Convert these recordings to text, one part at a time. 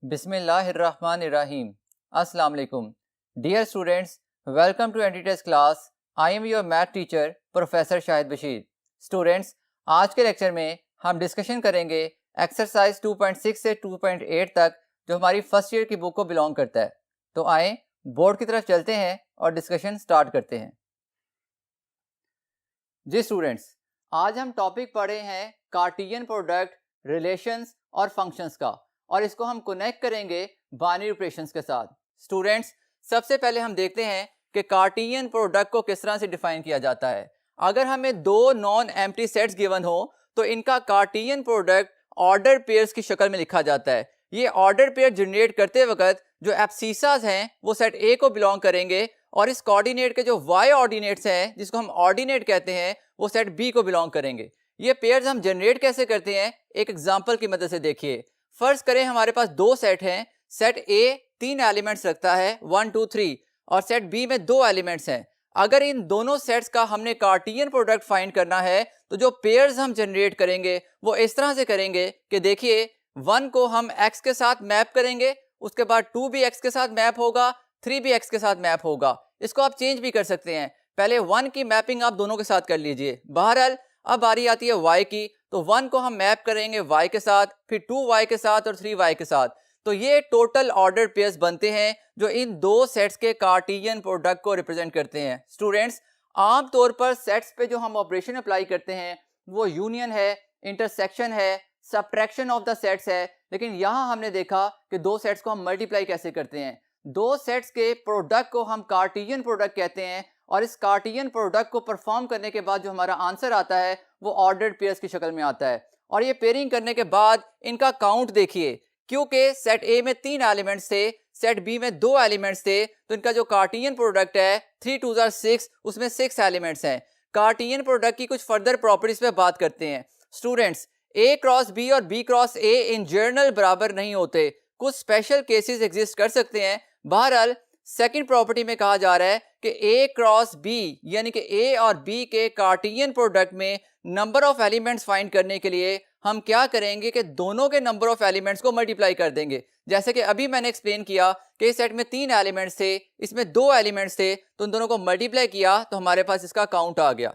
बिस्मिल्लाहिर्रहमानिर्रहीम। अस्सलाम वालेकुम। Dear students, welcome to entry test class. I am your math teacher professor Shahid Bashir. Students, आज के लेक्चर में हम डिस्कशन करेंगे एक्सरसाइज 2.6 से 2.8 तक, जो हमारी फर्स्ट ईयर की बुक को बिलोंग करता है। तो आए बोर्ड की तरफ चलते हैं और डिस्कशन स्टार्ट करते हैं। जी स्टूडेंट्स, आज हम टॉपिक पढ़े हैं कार्टियन प्रोडक्ट, रिलेशंस और फंक्शंस का, और इसको हम कनेक्ट करेंगे बाइनरी ऑपरेशंस के साथ। स्टूडेंट्स, सबसे पहले हम देखते हैं कि कार्टियन प्रोडक्ट को किस तरह से डिफाइन किया जाता है। अगर हमें दो नॉन एम्प्टी सेट्स गिवन हो तो इनका कार्टियन प्रोडक्ट ऑर्डर पेयर्स की शक्ल में लिखा जाता है। ये ऑर्डर पेयर जनरेट करते वक्त जो एब्सिसास हैं वो सेट ए को बिलोंग करेंगे, और इस कोऑर्डिनेट के जो वाई ऑर्डिनेट्स हैं, जिसको हम ऑर्डिनेट कहते हैं, वो सेट बी को बिलोंग करेंगे। ये पेयर्स हम जनरेट कैसे करते हैं, एक एग्जांपल की मदद से देखिए। फर्ज करें हमारे पास दो सेट हैं। सेट ए 3 एलिमेंट्स रखता है 1 2 3, और सेट बी में 2 एलिमेंट्स हैं। अगर इन दोनों सेट्स का हमने कार्टियन प्रोडक्ट फाइंड करना है तो जो पेयर्स हम जनरेट करेंगे वो इस तरह से करेंगे कि देखिए 1 को हम x के साथ मैप करेंगे, उसके बाद 2 भी x के साथ मैप होगा, 3 भी x के साथ मैप होगा। इसको आप चेंज भी कर सकते हैं, पहले 1 की मैपिंग आप दोनों के साथ कर लीजिए। बहरहाल अब बारी आती है y की, तो 1 को हम मैप करेंगे y के साथ, फिर 2y के साथ और 3y के साथ। तो ये टोटल ऑर्डर पेयर्स बनते हैं जो इन दो सेट्स के कार्टियन प्रोडक्ट को रिप्रेजेंट करते हैं। स्टूडेंट्स, आमतौर पर सेट्स पे जो हम ऑपरेशन अप्लाई करते हैं वो यूनियन है, इंटरसेक्शन है, सब्ट्रैक्शन ऑफ द सेट्स है, लेकिन यहाँ हमने देखा कि दो सेट्स को हम मल्टीप्लाई कैसे करते हैं। दो सेट्स के प्रोडक्ट को हम कार्टियन प्रोडक्ट कहते हैं, और इस कार्टियन प्रोडक्ट को परफॉर्म करने के बाद जो हमारा आंसर आता है वो ऑर्डर्ड पेयर्स की शक्ल में आता है। और ये पेयरिंग करने के बाद इनका काउंट देखिए, क्योंकि सेट ए में 3 एलिमेंट्स थे, सेट बी में 2 एलिमेंट्स थे, तो इनका जो कार्टियन प्रोडक्ट है 3 2 6, उसमें 6 एलिमेंट्स हैं। कार्टियन प्रोडक्ट की कुछ फर्दर प्रॉपर्टीज पे बात करते हैं। स्टूडेंट्स, ए क्रॉस बी और B cross A in general बराबर नहीं होते, कुछ स्पेशल केसेस एग्जिस्ट कर सकते हैं। बहरहाल सेकंड प्रॉपर्टी में कहा जा रहा है कि ए क्रॉस बी, यानी कि ए और बी के कार्टियन प्रोडक्ट में नंबर ऑफ एलिमेंट्स फाइंड करने के लिए हम क्या करेंगे कि दोनों के नंबर ऑफ एलिमेंट्स को मल्टीप्लाई कर देंगे। जैसे कि अभी मैंने एक्सप्लेन किया कि इस सेट में 3 एलिमेंट्स थे, इसमें 2 एलिमेंट्स थे, तो उन दोनों को मल्टीप्लाई किया तो हमारे पास इसका काउंट आ गया।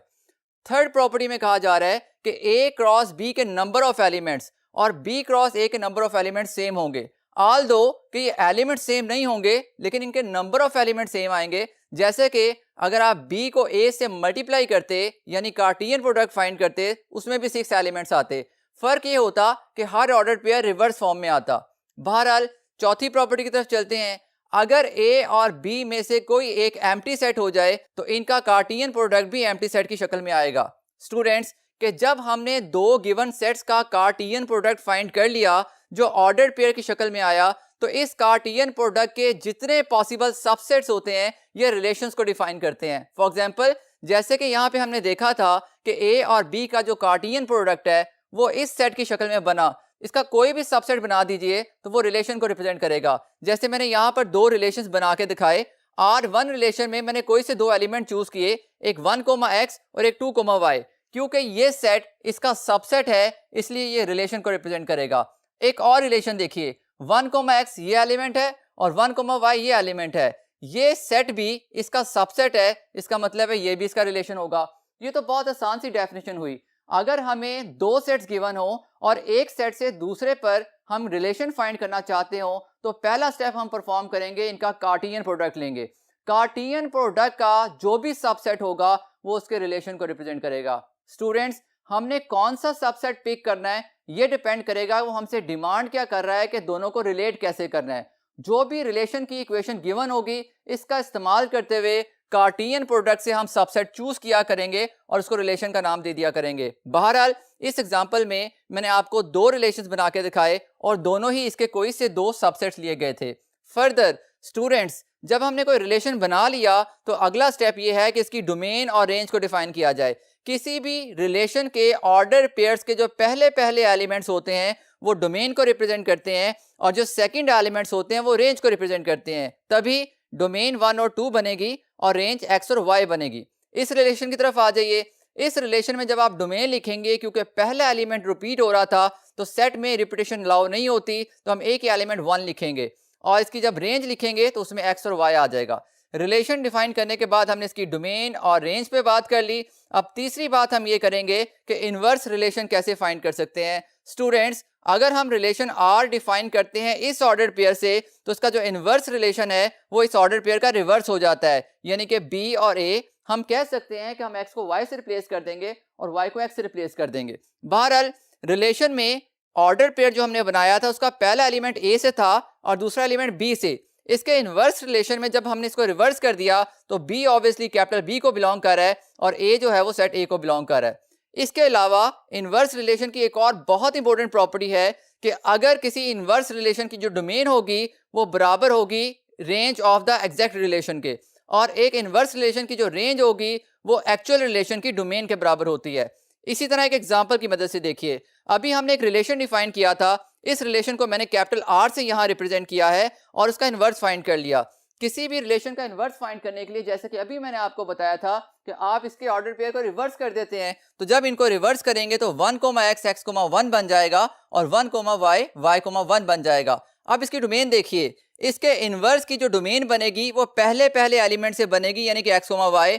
थर्ड प्रॉपर्टी में कहा जा रहा है कि ए क्रॉस बी के नंबर ऑफ एलिमेंट्स और बी क्रॉस ए के नंबर ऑफ एलिमेंट्स सेम होंगे। ऑल दो कि ये एलिमेंट सेम नहीं होंगे, लेकिन इनके नंबर ऑफ एलिमेंट सेम आएंगे। जैसे कि अगर आप b को a से मल्टीप्लाई करते, यानी कार्टियन प्रोडक्ट फाइंड करते, उसमें भी 6 एलिमेंट्स आते। फर्क ये होता कि हर ऑर्डर पेयर रिवर्स फॉर्म में आता। बहरहाल चौथी प्रॉपर्टी की तरफ चलते हैं। अगर a और b में से कोई एक एम्प्टी सेट हो जाए तो इनका कार्टियन प्रोडक्ट भी एम्प्टी सेट की शक्ल में आएगा। स्टूडेंट्स, कि जब हमने दो गिवन सेट्स का कार्टियन प्रोडक्ट फाइंड कर लिया जो ऑर्डर पेयर की शक्ल में आया, तो इस कार्टियन प्रोडक्ट के जितने पॉसिबल सबसेट्स होते हैं ये रिलेशंस को डिफाइन करते हैं। फॉर एग्जांपल, जैसे कि यहाँ पे हमने देखा था कि ए और बी का जो कार्टियन प्रोडक्ट है वो इस सेट की शक्ल में बना, इसका कोई भी सबसेट बना दीजिए तो वो रिलेशन को रिप्रेजेंट करेगा। जैसे मैंने यहाँ पर दो रिलेशंस बना के दिखाए। R1 रिलेशन में मैंने कोई से दो एलिमेंट चूज किए, एक 1, और एक 2, क्योंकि ये सेट इसका सबसेट है, इसलिए ये रिलेशन को रिप्रेजेंट करेगा। एक और रिलेशन देखिए, 1, ये एलिमेंट है और 1, ये एलिमेंट है। ये सेट भी इसका सबसेट है, इसका मतलब है ये भी इसका रिलेशन होगा। ये तो बहुत आसान सी डेफिनेशन हुई। अगर हमें दो सेट्स गिवन हो और एक सेट से दूसरे पर हम रिलेशन फाइंड करना चाहते हो, तो पहला स्टेप हम परफॉर्म करेंगे, इनका कार्टियन प्रोडक्ट लेंगे। कार्टियन प्रोडक्ट का जो भी सबसेट होगा वो उसके रिलेशन को रिप्रेजेंट करेगा। स्टूडेंट्स, हमने कौन सा सबसेट पिक करना है ये डिपेंड करेगा वो हमसे डिमांड क्या कर रहा है कि दोनों को रिलेट कैसे करना है। जो भी रिलेशन की इक्वेशन गिवन होगी, इसका इस्तेमाल करते हुए कार्टियन प्रोडक्ट से हम सबसेट चूज किया करेंगे और उसको रिलेशन का नाम दे दिया करेंगे। बहरहाल इस एग्जांपल में मैंने आपको दो रिलेशंस बना के दिखाए और दोनों ही इसके कोई से दो सबसेट्स लिए गए थे। फर्दर स्टूडेंट्स, जब हमने कोई रिलेशन बना लिया तो अगला स्टेप ये है कि इसकी डोमेन और रेंज को डिफाइन किया जाए। किसी भी रिलेशन के ऑर्डर पेयर्स के जो पहले पहले एलिमेंट्स होते हैं वो डोमेन को रिप्रेजेंट करते हैं, और जो सेकंड एलिमेंट्स होते हैं वो रेंज को रिप्रेजेंट करते हैं। तभी डोमेन 1 और 2 बनेगी और रेंज x और y बनेगी। इस रिलेशन की तरफ आ जाइए। इस रिलेशन में जब आप डोमेन लिखेंगे, क्योंकि पहला एलिमेंट रिपीट हो रहा था तो सेट में रिपीटेशन अलाउ नहीं होती, तो हम एक ही एलिमेंट 1 लिखेंगे और इसकी जब रेंज लिखेंगे तो उसमें x और y आ जाएगा। रिलेशन डिफाइन करने के बाद हमने इसकी डोमेन और रेंज पे बात कर ली। अब तीसरी बात हम ये करेंगे कि इनवर्स रिलेशन कैसे फाइंड कर सकते हैं। स्टूडेंट्स, अगर हम रिलेशन R डिफाइन करते हैं इस ऑर्डर पेयर से, तो इसका जो इनवर्स रिलेशन है वो इस ऑर्डर पेयर का रिवर्स हो जाता है, यानी कि B और A हम कह सकते हैं कि हम x को y से रिप्लेस कर देंगे और y को x से रिप्लेस कर देंगे। बहरहाल रिलेशन में ऑर्डर पेयर जो हमने बनाया था उसका पहला एलिमेंट A से था और दूसरा एलिमेंट B से। इसके इनवर्स रिलेशन में जब हमने इसको रिवर्स कर दिया तो B ऑब्वियसली कैपिटल B को बिलोंग कर रहा है और A जो है वो सेट A को बिलोंग कर रहा है। इसके अलावा इनवर्स रिलेशन की एक और बहुत इंपॉर्टेंट प्रॉपर्टी है कि अगर किसी इनवर्स रिलेशन की जो डोमेन होगी वो बराबर होगी range of the exact relation के, और एक इनवर्स रिलेशन की जो रेंज होगी वो एक्चुअल रिलेशन की डोमेन के बराबर होती है। इसी तरह एक एग्जांपल की मदद से देखिए, अभी हमने एक रिलेशन डिफाइन किया था, इस रिलेशन को मैंने कैपिटल R से यहाँ रिप्रेजेंट किया है और उसका इनवर्स फाइंड कर लिया। किसी भी रिलेशन का इनवर्स फाइंड करने के लिए, जैसे कि अभी मैंने आपको बताया था कि आप इसके ऑर्डर पेयर को रिवर्स कर देते हैं, तो जब इनको रिवर्स करेंगे तो 1, x, x, 1 बन जाएगा और 1, y, y, 1 बन जाएगा। अब इसकी डोमेन देखिए, इसके इनवर्स की जो डोमेन बनेगी वो पहले एलिमेंट से बनेगी, यानी कि x, y।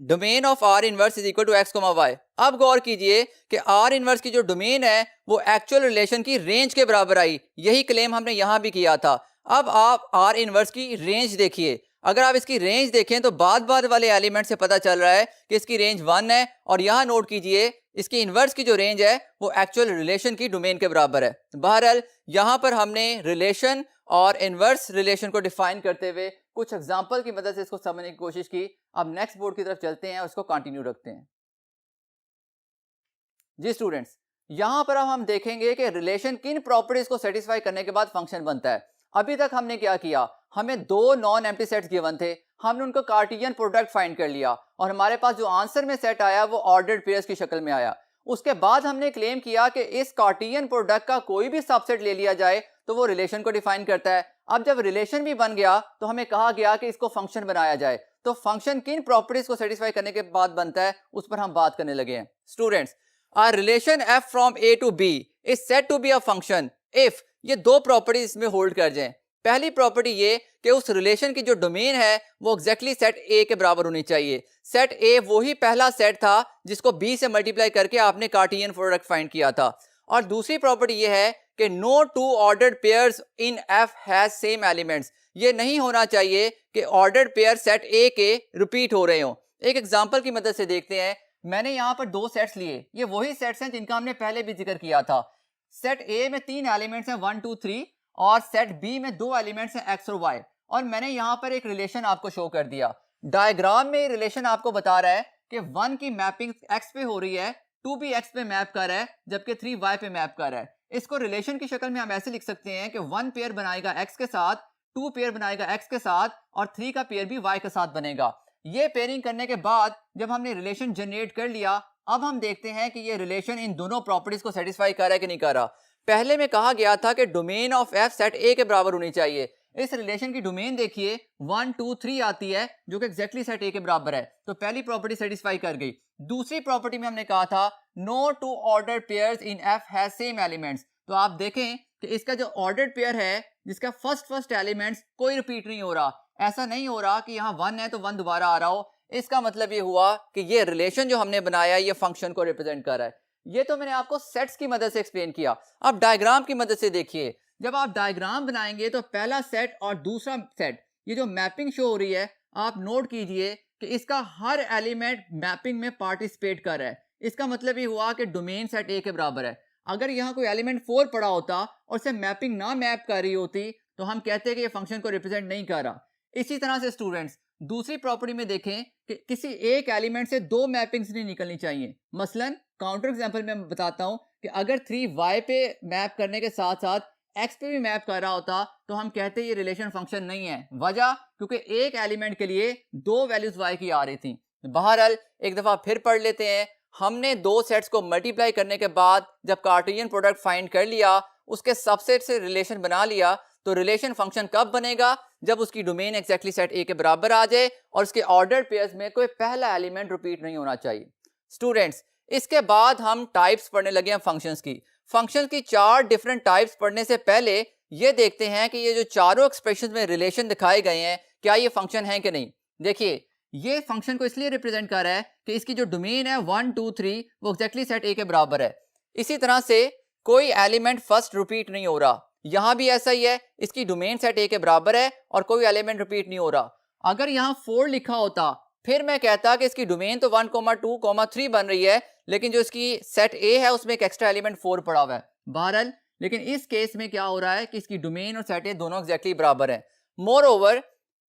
Domain of R inverse is equal to x, y। अब गौर कीजिए कि R इनवर्स की जो डोमेन है वो एक्चुअल रिलेशन की रेंज के बराबर आई। यही क्लेम हमने यहां भी किया था। अब आप R इनवर्स की रेंज देखिए, अगर आप इसकी रेंज देखें तो बाद वाले एलिमेंट से पता चल रहा है कि इसकी रेंज 1 है, और यहां नोट कीजिए इसकी इनवर्स की जो रेंज है वो एक्चुअल रिलेशन की डोमेन के बराबर है। बहरहाल यहां पर हमने रिलेशन और इनवर्स रिलेशन को डिफाइन करते हुए कुछ एग्जांपल की मदद से इसको समझने की कोशिश की। अब नेक्स्ट बोर्ड की तरफ चलते हैं और इसको कंटिन्यू रखते हैं। जी स्टूडेंट्स, यहां पर अब हम देखेंगे कि रिलेशन किन प्रॉपर्टीज को सेटिस्फाई करने के बाद फंक्शन बनता है। अभी तक हमने क्या किया, हमें दो नॉन एम्प्टी सेट्स गिवन थे, हमने उनको कार्टेशियन प्रोडक्ट फाइंड कर लिया और हमारे पास जो आंसर में सेट आया वो ऑर्डर्ड पेयर्स की शक्ल में आया। उसके बाद हमने क्लेम किया कि इस कार्टेशियन प्रोडक्ट का कोई भी सबसेट ले लिया जाए तो वो रिलेशन को डिफाइन करता है। अब जब रिलेशन भी बन गया तो हमें कहा गया कि इसको फंक्शन बनाया जाए। तो फंक्शन किन प्रॉपर्टीज को सेटिस्फाई करने के बाद बनता है उस पर हम बात करने लगे हैं। Students, a relation f from a to b is said to be a function if ये दो प्रॉपर्टीज इसमें होल्ड कर जाएं। पहली प्रॉपर्टी ये कि उस रिलेशन की जो डोमेन है वो एग्जैक्टली सेट ए के बराबर होनी चाहिए। सेट ए वही पहला सेट था जिसको बी से मल्टीप्लाई करके आपने कार्टेशियन प्रोडक्ट फाइंड किया था। और दूसरी प्रॉपर्टी ये है कि no two ordered pairs in F has same elements. ये नहीं होना चाहिए कि ऑर्डर्ड पेयर सेट ए के रिपीट हो रहे हों। एक एग्जांपल की मदद से देखते हैं। मैंने यहाँ पर दो सेट्स लिए, ये वही सेट्स हैं जिनका हमने पहले भी जिक्र किया था। सेट ए में 3 एलिमेंट्स हैं 1, 2, 3 और सेट बी में 2 एलिमेंट्स हैं x और y, और मैंने यहाँ पर एक रिलेशन आपको शो कर दिया। डायग्राम में रिलेशन आपको बता रहा है कि 1 की मैपिंग x पे हो रही है, 2 भी x पे मैप कर रहा है, जबकि 3 y पे मैप कर रहा है। इसको रिलेशन की शक्ल में हम ऐसे लिख सकते हैं कि 1 पेयर बनाएगा x के साथ, 2 पेयर बनाएगा x के साथ और 3 का पेयर भी y के साथ बनेगा। ये पेयरिंग करने के बाद जब हमने रिलेशन जनरेट कर लिया, अब हम देखते हैं कि ये रिलेशन इन दोनों प्रॉपर्टीज को सेटिस्फाई कर रहा है कि नहीं कर रहा। पहले में कहा गया था कि डोमेन ऑफ एफ सेट ए के बराबर होनी चाहिए। इस रिलेशन की डोमेन देखिए 1, 2, 3 आती है जो कि एग्जैक्टली सेट ए के बराबर है, तो पहली प्रॉपर्टी सेटिस्फाई कर गई। दूसरी प्रॉपर्टी में हमने कहा था no two ordered pairs in F has same elements. तो आप देखें कि इसका जो ऑर्डर्ड पेयर है जिसका फर्स्ट एलिमेंट्स कोई रिपीट नहीं हो रहा। ऐसा नहीं हो रहा कि यहाँ 1 है तो 1 दोबारा आ रहा हो। इसका मतलब ये हुआ कि ये रिलेशन जो हमने बनाया ये फंक्शन को रिप्रेजेंट कर रहा है। ये तो मैंने आपको सेट्स की मदद से एक्सप्लेन किया। अब डायग्राम की मदद से देखिए, जब आप डायग्राम बनाएंगे तो पहला सेट और दूसरा सेट, ये जो मैपिंग शो हो रही है, आप नोट कीजिए कि इसका हर एलिमेंट मैपिंग में पार्टिसिपेट कर रहा है। इसका मतलब ये हुआ कि डोमेन सेट ए के बराबर है। अगर यहाँ कोई एलिमेंट 4 पड़ा होता और से मैपिंग ना मैप कर रही होती तो हम कहते हैं कि ये फंक्शन को रिप्रेजेंट नहीं कर रहा। इसी तरह से स्टूडेंट्स, दूसरी प्रॉपर्टी में देखें कि किसी एक एलिमेंट से 2 मैपिंग्स नहीं निकलनी चाहिए। मसलन काउंटर एग्जांपल में मैं बताता हूं कि अगर 3 y पे मैप करने के साथ साथ x पे भी मैप कर रहा होता तो हम कहते हैं ये रिलेशन फंक्शन नहीं है। वजह, क्योंकि एक एलिमेंट के लिए 2 वैल्यूज y की आ रही थी। बहरहाल एक दफा फिर पढ़ लेते हैं। हमने 2 सेट्स को मल्टीप्लाई करने के बाद जब कार्टेशियन प्रोडक्ट फाइंड कर लिया, उसके सबसेट से रिलेशन बना लिया, तो रिलेशन फंक्शन कब बनेगा? जब उसकी डोमेन एक्जैक्टली सेट ए के बराबर आ जाए और उसके ऑर्डर्ड पेयर्स में कोई पहला एलिमेंट रिपीट नहीं होना चाहिए। स्टूडेंट्स, इसके बाद हम टाइप्स पढ़ने लगे हैं फंक्शंस की। फंक्शंस की 4 डिफरेंट टाइप्स पढ़ने से पहले ये देखते हैं कि ये जो चारों एक्सप्रेशन में रिलेशन दिखाए गए हैं, क्या ये फंक्शन है कि नहीं। देखिए, ये फंक्शन को इसलिए रिप्रेजेंट कर रहा है कि इसकी जो डोमेन है 1 2 3 वो एक्जैक्टली सेट ए के बराबर है। इसी तरह से कोई एलिमेंट फर्स्ट रिपीट नहीं हो रहा, यहां भी ऐसा ही है, इसकी डोमेन सेट ए के बराबर है और कोई एलिमेंट रिपीट नहीं हो रहा। अगर यहाँ 4 लिखा होता फिर मैं कहता कि इसकी डोमेन तो 1 2 3 बन रही है, लेकिन जो इसकी सेट ए है उसमें एक एक्स्ट्रा एलिमेंट 4 पड़ा हुआ है। बहरहाल, लेकिन इस केस में क्या हो रहा है कि इसकी डोमेन और सेट ए दोनों एक्जैक्टली बराबर है। मोर ओवर,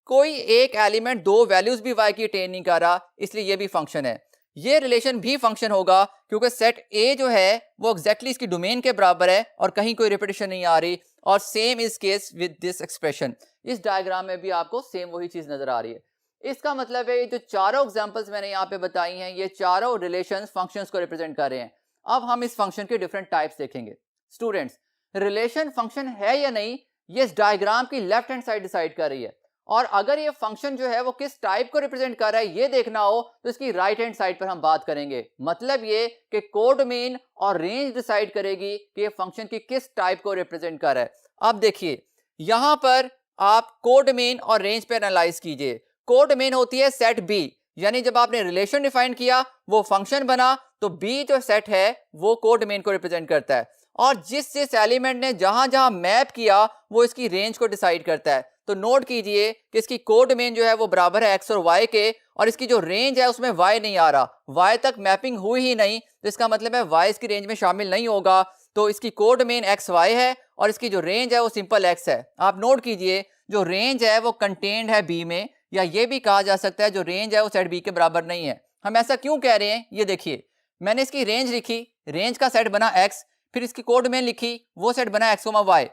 कोई एक एलिमेंट 2 वैल्यूज भी y की अटेन नहीं कर रहा, इसलिए ये भी फंक्शन है। ये रिलेशन भी फंक्शन होगा क्योंकि सेट ए जो है वो एक्जैक्टली इसकी डोमेन के बराबर है और कहीं कोई रिपीटेशन नहीं आ रही। और same is case with this expression. इस डायग्राम में भी आपको सेम वही चीज नजर आ रही है। इसका मतलब है ये जो चारों एग्जांपल्स मैंने यहाँ पे बताई हैं, ये चारों रिलेशंस फंक्शंस को रिप्रेजेंट कर रहे हैं। अब हम इस फंक्शन के डिफरेंट टाइप्स देखेंगे। स्टूडेंट्स, रिलेशन फंक्शन है या नहीं, ये इस डायग्राम की लेफ्ट हैंड साइड डिसाइड कर रही है। और अगर ये फंक्शन जो है वो किस टाइप को रिप्रेजेंट कर रहा है ये देखना हो तो इसकी राइट हैंड साइड पर हम बात करेंगे। मतलब ये कि कोडोमेन और रेंज डिसाइड करेगी कि ये फंक्शन की किस टाइप को रिप्रेजेंट कर रहा है। अब देखिए, यहां पर आप कोडोमेन और रेंज पे एनालाइज कीजिए। कोडोमेन होती है सेट बी, यानी जब आपने रिलेशन डिफाइन किया वो फंक्शन बना, तो बी जो सेट है वो कोडोमेन को रिप्रेजेंट करता है। और जिस एलिमेंट ने जहां जहां मैप किया वो इसकी रेंज को डिसाइड करता है। तो नोट कीजिए कि इसकी कोडोमेन जो है वो बराबर है एक्स और वाई के, और इसकी जो रेंज है उसमें वाई नहीं आ रहा, वाई तक मैपिंग हुई ही नहीं, तो इसका मतलब है वाई इसकी रेंज में शामिल नहीं होगा। तो इसकी कोडोमेन एक्स वाई है और इसकी जो रेंज है वो सिंपल एक्स है। आप नोट कीजिए, जो रेंज है वो कंटेन्ड है बी में, या ये भी कहा जा सकता है जो रेंज है वो सेट बी के बराबर नहीं है। हम ऐसा क्यों कह रहे हैं, ये देखिए, मैंने इसकी रेंज लिखी, रेंज का सेट बना एक्स, फिर इसकी कोडोमेन लिखी, वो सेट बना एक्स वाई।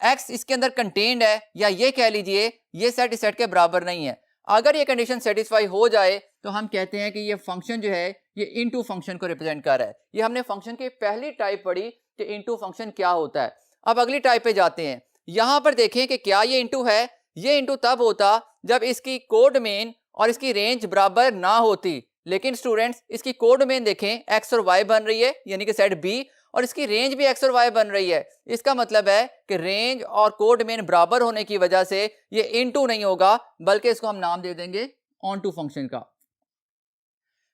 एक्स इसके अंदर कंटेन्ड है, या ये कह लीजिए ये सेट इस सेट के बराबर नहीं है। अगर ये कंडीशन सेटिस्फाई हो जाए तो हम कहते हैं कि ये फंक्शन जो है ये इनटू फंक्शन को रिप्रेजेंट कर रहा है। ये हमने फंक्शन की पहली टाइप पढ़ी कि इनटू फंक्शन क्या होता है। अब अगली टाइप पे जाते हैं। यहां पर देखें कि क्या ये इनटू है। ये इनटू तब होता जब इसकी कोडोमेन और इसकी रेंज बराबर ना होती। लेकिन स्टूडेंट्स, इसकी कोडोमेन देखें, एक्स और वाई बन रही है यानी कि सेट बी, और इसकी रेंज भी एक्स और वाई बन रही है। इसका मतलब है कि रेंज और कोडोमेन बराबर होने की वजह से ये इनटू नहीं होगा, बल्कि इसको हम नाम दे देंगे ऑन टू फंक्शन का।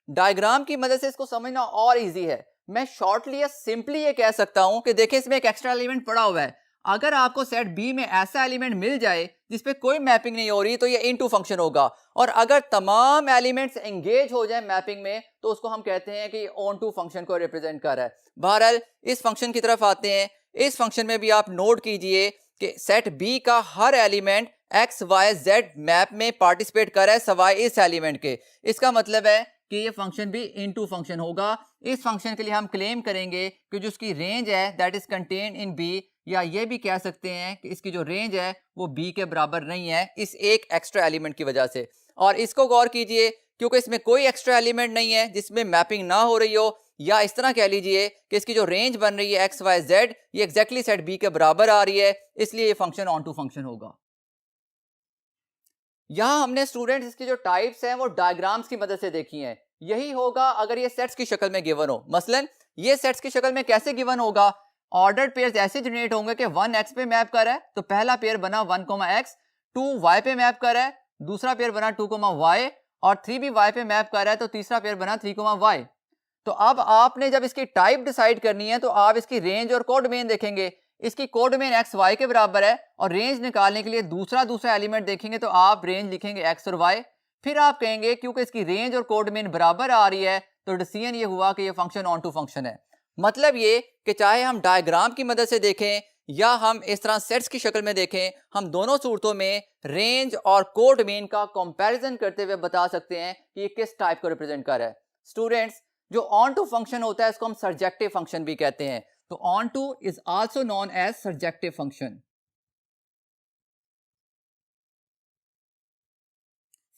डायग्राम की मदद से इसको समझना और इजी है। मैं शॉर्टली या सिंपली ये कह सकता हूं कि देखिए, इसमें एक एक्स्ट्रा एलिमेंट पड़ा हुआ है। अगर आपको सेट बी में ऐसा एलिमेंट मिल जाए जिसपे कोई मैपिंग नहीं हो रही तो ये इनटू फंक्शन होगा, और अगर तमाम एलिमेंट्स एंगेज हो जाए मैपिंग में तो उसको हम कहते हैं कि ऑन टू फंक्शन को रिप्रेजेंट कर रहा है। बहरहाल, इस फंक्शन की तरफ आते हैं। इस फंक्शन में भी आप नोट कीजिए कि सेट बी का हर element X Y Z map में पार्टिसिपेट कर रहा है सवाए इस एलिमेंट के। इसका मतलब है कि ये फंक्शन भी इनटू फंक्शन होगा। इस फंक्शन के लिए हम क्लेम करेंगे कि जो उसकी रेंज है that is contained in B, या ये भी कह सकते हैं कि इसकी जो रेंज है वो बी के बराबर नहीं है इस एक एक्स्ट्रा एलिमेंट की वजह से। और इसको गौर कीजिए, क्योंकि इसमें कोई एक्स्ट्रा एलिमेंट नहीं है जिसमें मैपिंग ना हो रही हो, या इस तरह कह लीजिए कि इसकी जो रेंज बन रही है एक्स वाई जेड ये एक्जैक्टली सेट बी के बराबर आ रही है, इसलिए ये फंक्शन ऑन टू फंक्शन होगा। यहां हमने स्टूडेंट्स इसकी जो टाइप्स हैं वो डायग्राम्स की मदद से देखी हैं। यही होगा अगर ये सेट्स की शक्ल में गिवन हो। मसलन ये सेट्स की शक्ल में कैसे गिवन होगा, ऑर्डर्ड पेयर्स ऐसे जनरेट होंगे कि 1 x पे मैप कर रहा है तो पहला पेयर बना 1, x, 2 y पे मैप कर रहा है, दूसरा पेयर बना 2, y, और 3 भी y पे मैप कर रहा है तो तीसरा पेयर बना 3, y। तो अब आपने जब इसकी टाइप डिसाइड करनी है तो आप इसकी रेंज और कोडोमेन देखेंगे। इसकी कोडोमेन एक्स वाई के बराबर है, और रेंज निकालने के लिए दूसरा एलिमेंट देखेंगे तो आप रेंज लिखेंगे एक्स और वाई। फिर आप कहेंगे क्योंकि इसकी रेंज और कोडोमेन बराबर आ रही है तो डिसीजन ये हुआ कि ये फंक्शन ऑन टू फंक्शन है। मतलब ये कि चाहे हम डायग्राम की मदद से देखें या हम इस तरह सेट्स की शक्ल में देखें, हम दोनों सूरतों में रेंज और कोडोमेन का कंपैरिजन करते हुए बता सकते हैं कि ये किस टाइप को रिप्रेजेंट कर रहा है। स्टूडेंट्स, जो ऑन टू फंक्शन होता है इसको हम सर्जेक्टिव फंक्शन भी कहते हैं। तो onto is also known as surjective function.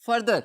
Further,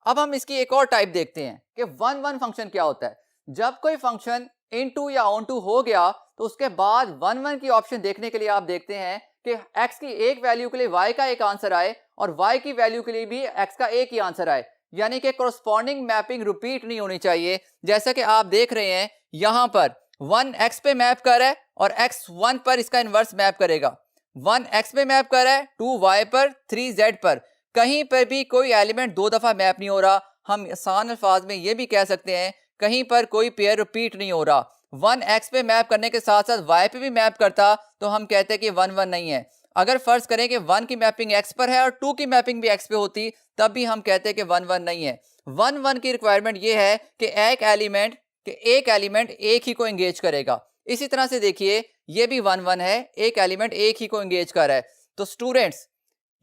अब हम इसकी एक और टाइप देखते हैं कि 1 फंक्शन क्या होता है। जब कोई फंक्शन इनटू या ऑन टू हो गया तो उसके बाद 1 की ऑप्शन देखने के लिए आप देखते हैं कि x की एक वैल्यू के लिए y का एक आंसर आए और y की वैल्यू के लिए भी x का एक ही आंसर आए। यानी कि कोरस्पॉन्डिंग मैपिंग रिपीट नहीं होनी चाहिए। जैसा कि आप देख रहे हैं यहां पर 1 x पे मैप कर रहा है और x 1 पर इसका इनवर्स मैप करेगा। 1 x पे मैप कर रहा है, 2 y पर, 3 z पर। कहीं पर भी कोई एलिमेंट 2 दफा मैप नहीं हो रहा। हम आसान अल्फाज में ये भी कह सकते हैं कहीं पर कोई पेयर रिपीट नहीं हो रहा। 1 x पे मैप करने के साथ साथ y पे भी मैप करता तो हम कहते हैं कि 1 1 नहीं है। अगर फर्ज करें कि 1 की मैपिंग x पर है और 2 की मैपिंग भी x पे होती तब भी हम कहते हैं कि 1 1 नहीं है। 1 1 की रिक्वायरमेंट ये है कि एक एलिमेंट एक ही को एंगेज करेगा। इसी तरह से देखिए ये भी 1 1 है, एक एलिमेंट एक ही को एंगेज कर रहा है। तो स्टूडेंट्स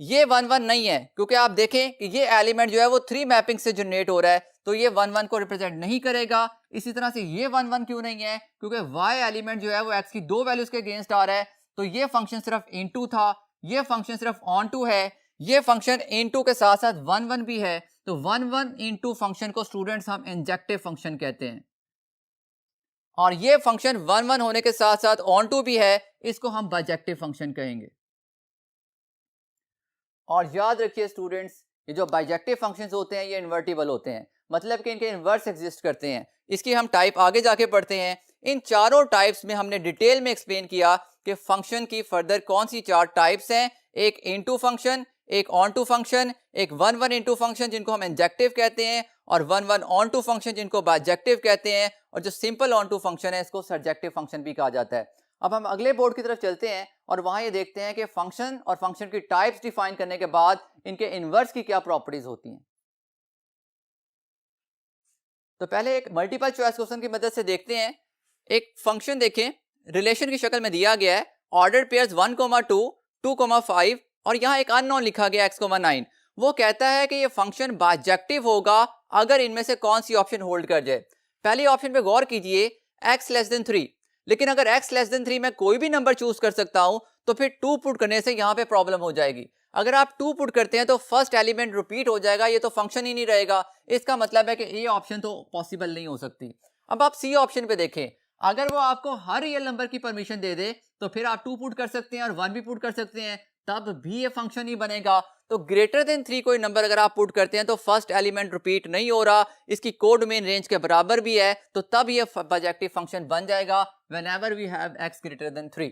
ये 1 1 नहीं है क्योंकि आप देखें कि ये एलिमेंट जो है वो 3 मैपिंग से जनरेट हो रहा है, तो ये 1 1 को रिप्रेजेंट नहीं करेगा। इसी तरह से ये 1 1 क्यों नहीं है, क्योंकि y एलिमेंट जो है वो x की 2 वैल्यूज के अगेंस्ट आ रहा है। तो ये फंक्शन सिर्फ इनटू था, ये फंक्शन सिर्फ ऑन टू है, ये फंक्शन इनटू के साथ साथ 1 1 भी है। तो 1 1 इनटू फंक्शन को स्टूडेंट्स हम इंजेक्टिव फंक्शन कहते हैं, और ये फंक्शन 1 1 होने के साथ साथ ऑन टू भी है, इसको हम बाइजेक्टिव फंक्शन कहेंगे। और याद रखिए स्टूडेंट्स, ये जो बाइजेक्टिव फंक्शंस होते हैं ये इन्वर्टिबल होते हैं, मतलब कि इनके इन्वर्स एग्जिस्ट करते हैं। इसकी हम टाइप आगे जाके पढ़ते हैं। इन चारों टाइप्स में हमने डिटेल में एक्सप्लेन किया कि फंक्शन की फर्दर कौन सी 4 टाइप्स हैं। एक इनटू फंक्शन, एक ऑन टू फंक्शन, एक 1 1 इनटू फंक्शन जिनको हम इंजेक्टिव कहते हैं, और 1 1 ऑन टू फंक्शन जिनको बाइजेक्टिव कहते हैं, और जो सिंपल ऑन टू फंक्शन है इसको सर्जेक्टिव फंक्शन भी कहा जाता है। अब हम अगले बोर्ड की तरफ चलते हैं और वहां ये देखते हैं कि फंक्शन और फंक्शन की टाइप्स डिफाइन करने के बाद इनके इनवर्स की क्या प्रॉपर्टीज होती हैं। तो पहले एक मल्टीपल चॉइस क्वेश्चन की मदद से देखते हैं। एक फंक्शन देखें, रिलेशन की शक्ल में दिया गया है, ऑर्डर पेयर्स 1, 2, 2, 5 और यहाँ एक अननोन लिखा गया x, 9। वो कहता है कि ये फंक्शन बाइजेक्टिव होगा अगर इनमें से कौन सी ऑप्शन होल्ड कर जाए। पहली ऑप्शन पे गौर कीजिए, x लेस देन 3। लेकिन अगर x लेस देन 3 मैं कोई भी नंबर चूज कर सकता हूं तो फिर 2 पुट करने से यहाँ पे प्रॉब्लम हो जाएगी। अगर आप 2 पुट करते हैं तो फर्स्ट एलिमेंट रिपीट हो जाएगा, ये तो फंक्शन ही नहीं रहेगा। इसका मतलब है कि ये ऑप्शन तो पॉसिबल नहीं हो सकती। अब आप सी ऑप्शन पे देखें, अगर वो आपको हर रियल नंबर की परमिशन दे दे तो फिर आप 2 पुट कर सकते हैं और 1 भी पुट कर सकते हैं, तब भी ये फंक्शन ही बनेगा। तो ग्रेटर देन 3 कोई नंबर अगर आप पुट करते हैं तो फर्स्ट एलिमेंट रिपीट नहीं हो रहा, इसकी कोडोमेन रेंज के बराबर भी है, तो तब ये बाइजेक्टिव फंक्शन बन जाएगा whenever we have x greater than 3।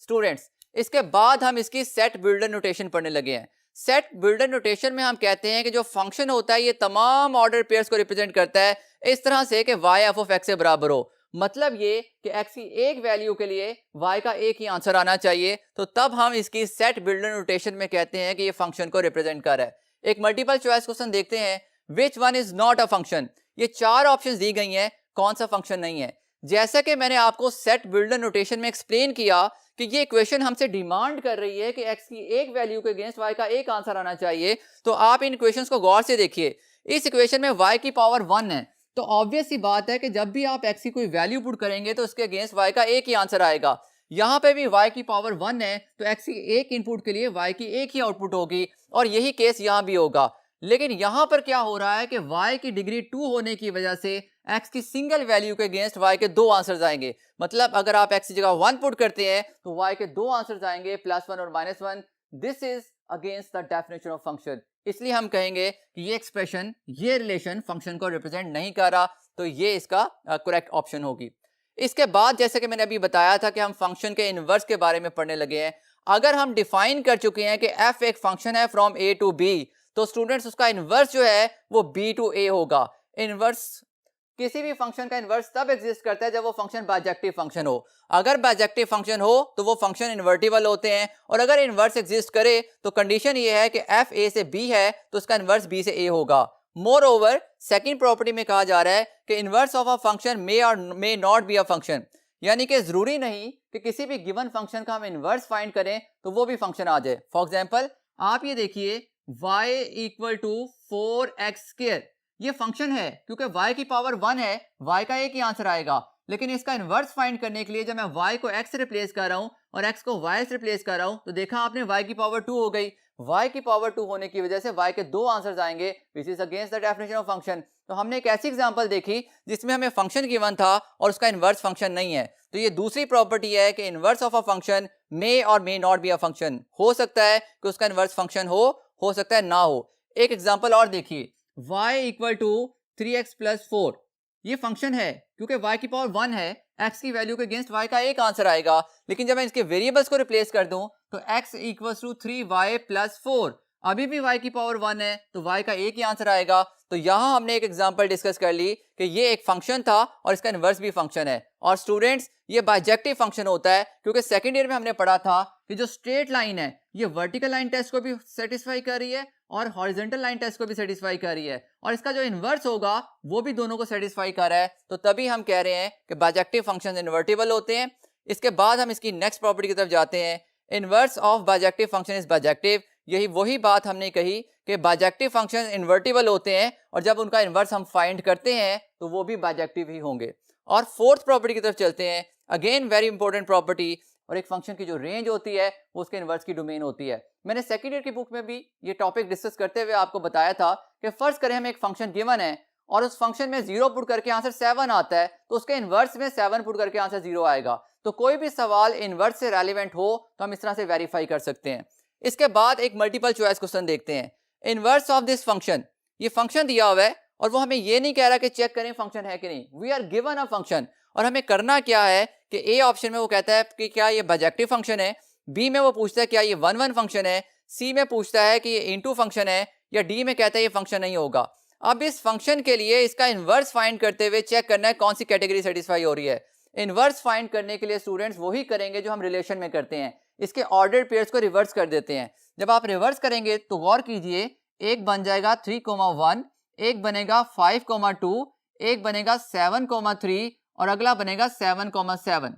Students, इसके बाद हम इसकी सेट बिल्डर नोटेशन पढ़ने लगे हैं। सेट बिल्डर नोटेशन में हम कहते हैं कि जो फंक्शन होता है ये तमाम ऑर्डर पेयर्स को रिप्रेजेंट करता है इस तरह से कि y f of x से बराबर हो। मतलब ये कि x की एक वैल्यू के लिए y का एक ही आंसर आना चाहिए, तो तब हम इसकी सेट बिल्डर नोटेशन में कहते हैं कि ये फंक्शन को रिप्रेजेंट कर रहा है। एक मल्टीपल चॉइस क्वेश्चन देखते हैं, which one is not a function. ये 4 ऑप्शंस दी गई हैं, कौन सा फंक्शन नहीं है। जैसा कि मैंने आपको सेट बिल्डर नोटेशन में एक्सप्लेन किया कि ये इक्वेशन हमसे डिमांड कर रही है कि x की एक वैल्यू के अगेंस्ट y का एक आंसर आना चाहिए, तो आप इन इक्वेशंस को गौर से देखिए। इस इक्वेशन में y की पावर 1 है, तो ऑब्वियस सी बात है कि जब भी आप x की कोई वैल्यू पुट करेंगे तो उसके अगेंस्ट y का एक ही आंसर आएगा। यहाँ पे भी y की पावर 1 है, तो x की एक इनपुट के लिए y की एक ही आउटपुट होगी, और यही केस यहाँ भी होगा। लेकिन यहाँ पर क्या हो रहा है कि y की डिग्री 2 होने की वजह से x की सिंगल वैल्यू के अगेंस्ट y के 2 आंसर्स आएंगे। मतलब अगर आप x की जगह 1 पुट करते हैं तो y के 2 आंसर्स आएंगे, +1 और -1। This is against the definition of function. इसलिए हम कहेंगे कि ये एक्सप्रेशन, ये रिलेशन फंक्शन को रिप्रेजेंट नहीं कर रहा, तो ये इसका करेक्ट ऑप्शन होगी। इसके बाद जैसे कि मैंने अभी बताया था कि हम फंक्शन के इनवर्स के बारे में पढ़ने लगे हैं। अगर हम डिफाइन कर चुके हैं कि f एक फंक्शन है फ्रॉम a टू b, तो स्टूडेंट्स उसका इनवर्स जो है वो b टू a होगा। इनवर्स, किसी भी फंक्शन का इनवर्स तब एग्जिस्ट करता है जब वो फंक्शन बाइजेक्टिव फंक्शन हो। अगर बाइजेक्टिव फंक्शन हो तो वो फंक्शन इन्वर्टिबल होते हैं, और अगर इनवर्स एग्जिस्ट करे तो कंडीशन ये है कि f a से b है तो उसका इनवर्स b से a होगा। मोर ओवर, सेकेंड प्रॉपर्टी में कहा जा रहा है कि इनवर्स ऑफ अ फंक्शन मे और may not be a function, यानी कि जरूरी नहीं कि किसी भी गिवन फंक्शन का हम इनवर्स फाइंड करें तो वो भी फंक्शन आ जाए। फॉर एग्जाम्पल आप ये देखिए, y इक्वल टू 4x², ये फंक्शन है क्योंकि y की पावर 1 है, y का एक ही आंसर आएगा। लेकिन इसका इनवर्स फाइंड करने के लिए जब मैं y को x से रिप्लेस कर रहा हूं और x को y से रिप्लेस कर रहा हूं, तो देखा आपने y की पावर 2 हो गई। y की पावर 2 होने की वजह से y के 2 आंसर्स आएंगे, which is against the definition of function. तो हमने एक ऐसी एग्जांपल देखी जिसमें हमें फंक्शन गिवन था और उसका इनवर्स फंक्शन नहीं है। तो ये दूसरी प्रॉपर्टी है कि इनवर्स ऑफ अ फंक्शन मे और may not be a function. हो सकता है कि उसका इनवर्स फंक्शन हो सकता है ना हो। एक एग्जांपल और देखिए, y equal to 3x plus 4, ये फंक्शन है क्योंकि y की पावर 1 है, x की वैल्यू के अगेंस्ट y का एक आंसर आएगा। लेकिन जब मैं इसके वेरिएबल्स को रिप्लेस कर दूं तो x equal to 3y plus 4, अभी भी y की पावर 1 है तो y का एक ही आंसर आएगा। तो यहाँ हमने एक एग्जांपल डिस्कस कर ली कि ये एक फंक्शन था और इसका इनवर्स भी फंक्शन है। और स्टूडेंट्स ये बाइजेक्टिव फंक्शन होता है क्योंकि सेकंड ईयर में हमने पढ़ा था कि जो स्ट्रेट लाइन है ये वर्टिकल लाइन टेस्ट को भी सेटिस्फाई कर रही है और हॉरिजॉन्टल लाइन टेस्ट को भी सेटिस्फाई कर रही है, और इसका जो इनवर्स होगा वो भी दोनों को सेटिस्फाई कर रहा है। तो तभी हम कह रहे हैं कि बाइजेक्टिव फंक्शन इन्वर्टिबल होते हैं। इसके बाद हम इसकी नेक्स्ट प्रॉपर्टी की तरफ जाते हैं। Inverse of bijective function is bijective. यही वही बात हमने कही कि बाइजेक्टिव फंक्शन इन्वर्टिबल होते हैं और जब उनका इनवर्स हम फाइंड करते हैं तो वो भी बाइजेक्टिव ही होंगे। और फोर्थ प्रॉपर्टी की तरफ चलते हैं। अगेन वेरी इंपॉर्टेंट प्रॉपर्टी, और एक फंक्शन की जो रेंज होती है वो उसके इनवर्स की डोमेन होती है। मैंने सेकंड ईयर की बुक में भी ये टॉपिक डिस्कस करते हुए आपको बताया था कि फर्ज करें हमें एक फंक्शन गिवन है और उस फंक्शन में 0 पुट करके आंसर 7 आता है, तो उसके इनवर्स में 7 पुट करके आंसर 0 आएगा। तो कोई भी सवाल इनवर्स से रेलिवेंट हो तो हम इस तरह से वेरीफाई कर सकते हैं। इसके बाद एक मल्टीपल चॉइस क्वेश्चन देखते हैं। इनवर्स ऑफ दिस फंक्शन, ये फंक्शन दिया हुआ है और वो हमें ये नहीं कह रहा कि चेक करें फंक्शन है कि नहीं। We are given a function और हमें करना क्या है कि ए ऑप्शन में वो कहता है कि क्या ये बाइजेक्टिव फंक्शन है, बी में वो पूछता है क्या ये 1-1 फंक्शन है, सी में पूछता है कि ये इनटू फंक्शन है, या डी में कहता है ये फंक्शन नहीं होगा। अब इस फंक्शन के लिए इसका इनवर्स फाइंड करते हुए चेक करना है कौन सी कैटेगरी सेटिस्फाई हो रही है। इनवर्स फाइंड करने के लिए स्टूडेंट्स वही करेंगे जो हम रिलेशन में करते हैं, इसके ऑर्डर्ड पेयर्स को रिवर्स कर देते हैं। जब आप रिवर्स करेंगे तो गौर कीजिए, एक बन जाएगा 3,1, एक बनेगा 5,2, एक बनेगा 7,3 और अगला बनेगा 7,7।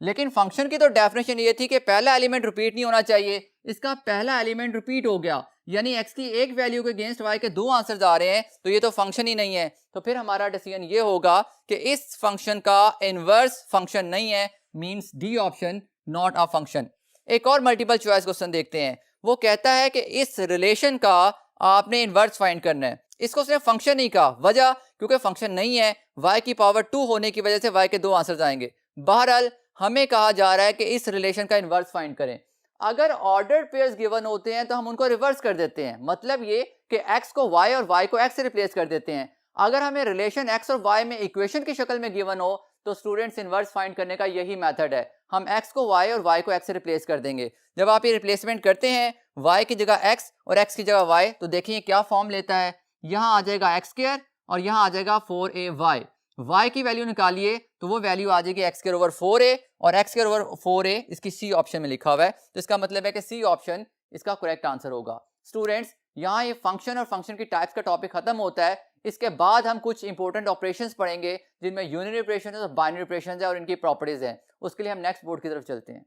लेकिन फंक्शन की तो डेफिनेशन ये थी कि पहला एलिमेंट रिपीट नहीं होना चाहिए, इसका पहला एलिमेंट रिपीट हो गया, यानी x की एक वैल्यू के अगेंस्ट y के दो आंसर्स आ रहे हैं, तो ये तो फंक्शन ही नहीं है। तो फिर हमारा डिसीजन ये होगा कि इस फंक्शन का इनवर्स फंक्शन नहीं है, means D epsilon not a function. एक और मल्टीपल चॉइस क्वेश्चन देखते हैं। वो कहता है कि इस रिलेशन का आपने इनवर्स फाइंड करना है। इसको सिर्फ फंक्शन नहीं कहा, वजह क्योंकि फंक्शन नहीं है, y की पावर 2 होने की वजह से y के दो आंसर्स आएंगे। बहरहाल हमें कहा जा रहा है कि इस रिलेशन का इनवर्स फाइंड करें। अगर ऑर्डर्ड पेयर्स गिवन होते हैं तो हम उनको रिवर्स कर देते हैं, मतलब ये कि x को y और y को x से रिप्लेस कर देते हैं। अगर हमें रिलेशन x और y में इक्वेशन की शक्ल में गिवन हो तो स्टूडेंट्स इनवर्स फाइंड करने का यही मेथड है, हम x को y और y को x से रिप्लेस कर देंगे। जब आप ये रिप्लेसमेंट करते हैं y की जगह x और x की जगह y, तो देखिए क्या फॉर्म लेता है। यहाँ आ जाएगा x² और यहाँ आ जाएगा 4ay। y की वैल्यू निकालिए तो वो वैल्यू आ जाएगी x² ओवर 4a और x² ओवर 4a इसकी सी ऑप्शन में लिखा हुआ है, तो इसका मतलब है कि सी ऑप्शन इसका करेक्ट आंसर होगा। स्टूडेंट्स यहाँ ये फंक्शन और फंक्शन की टाइप्स का टॉपिक खत्म होता है। इसके बाद हम कुछ इंपॉर्टेंट ऑपरेशंस पढ़ेंगे जिनमें यूनिटरी ऑपरेशन और बाइनरी ऑपरेशंस है और इनकी प्रॉपर्टीज हैं। उसके लिए हम नेक्स्ट बोर्ड की तरफ चलते हैं।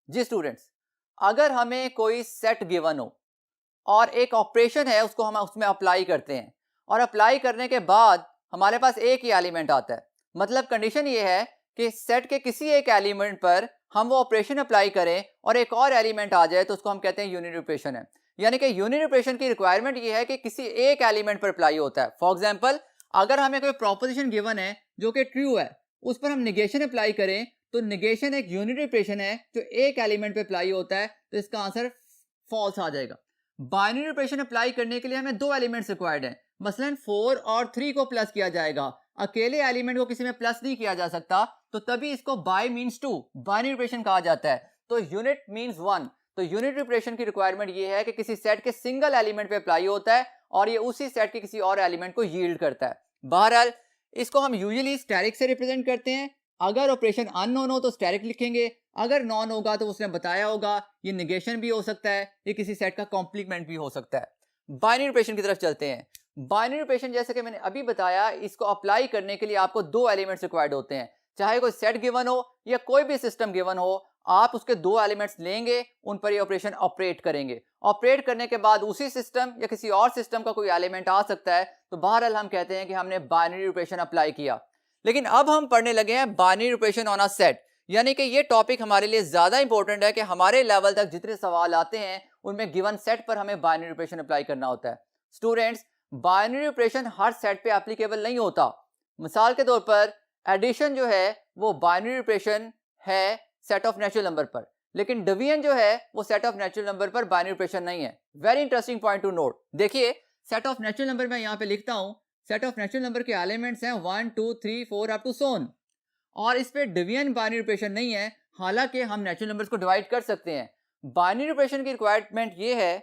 जी स्टूडेंट्स, अगर हमें कोई सेट गिवन हो और एक ऑपरेशन है उसको हम उसमें अप्लाई करते हैं और अप्लाई करने के बाद हमारे पास एक ही एलिमेंट आता है, मतलब कंडीशन ये है कि सेट के किसी एक एलिमेंट पर हम वो ऑपरेशन अप्लाई करें और एक और एलिमेंट आ जाए तो उसको हम कहते हैं यूनिटरी ऑपरेशन है। यानी कि यूनिटरी ऑपरेशन की रिक्वायरमेंट ये है कि किसी एक एलिमेंट पर अप्लाई होता है। फॉर एग्जांपल अगर हमें कोई प्रोपोजिशन गिवन है जो कि ट्रू है, उस पर हम निगेशन अप्लाई करें तो निगेशन एक यूनिटरी ऑपरेशन है जो एक एलिमेंट पे अप्लाई होता है, तो इसका आंसर फॉल्स आ जाएगा। बाइनरी ऑपरेशन अप्लाई करने के लिए हमें दो एलिमेंट्स रिक्वायर्ड हैं, मसलन 4 और 3 को प्लस किया जाएगा, अकेले एलिमेंट को किसी में प्लस नहीं किया जा सकता, तो तभी इसको बाय मींस 2 बाइनरी ऑपरेशन कहा जाता है। तो यूनिट मींस 1, तो यूनिट ऑपरेशन की रिक्वायरमेंट ये है कि किसी सेट के सिंगल एलिमेंट पे अप्लाई होता है और ये उसी सेट के किसी और एलिमेंट को यील्ड करता है। बहरहाल इसको हम यूजुअली स्टैटिक से रिप्रेजेंट करते हैं। अगर ऑपरेशन अननोन हो तो स्टैटिक लिखेंगे, अगर नॉन होगा तो उसने बताया होगा ये निगेशन भी हो सकता है, ये किसी सेट का कॉम्प्लीमेंट भी हो सकता है। बाइनरी ऑपरेशन की तरफ चलते हैं। बाइनरी ऑपरेशन जैसे कि मैंने अभी बताया, इसको अप्लाई करने के लिए आपको दो एलिमेंट्स रिक्वायर्ड होते हैं। चाहे कोई सेट गिवन हो या कोई भी सिस्टम गिवन हो, आप उसके दो एलिमेंट्स लेंगे, उन पर ये ऑपरेशन ऑपरेट करेंगे। ऑपरेट करने के बाद उसी सिस्टम या किसी और सिस्टम का कोई एलिमेंट आ सकता है, तो बहरहाल हम कहते हैं कि हमने बाइनरी ऑपरेशन अप्लाई किया। लेकिन अब हम पढ़ने लगे हैं binary operation on a set, यानी कि ये टॉपिक हमारे लिए ज्यादा इंपॉर्टेंट है कि हमारे लेवल तक जितने सवाल आते हैं उनमें गिवन सेट पर हमें बाइनरी ऑपरेशन अप्लाई करना होता है। स्टूडेंट्स, बाइनरी ऑपरेशन हर सेट पे एप्लीकेबल नहीं होता। मिसाल के तौर पर एडिशन जो है वो बाइनरी ऑपरेशन है सेट ऑफ नेचुरल नंबर पर, लेकिन डिवीजन जो है वो सेट ऑफ नेचुरल नंबर पर बाइनरी ऑपरेशन नहीं है। Very interesting point two note. देखिए सेट ऑफ नेचुरल नंबर मैं यहाँ पे लिखता हूँ, सेट ऑफ नेचुरल नंबर के एलिमेंट्स हैं 1 2 3 4 अप टू सोन, और इस पे डिवीजन बाइनरी ऑपरेशन नहीं है। हालांकि हम नेचुरल नंबर्स को डिवाइड कर सकते हैं। बाइनरी ऑपरेशन की रिक्वायरमेंट ये है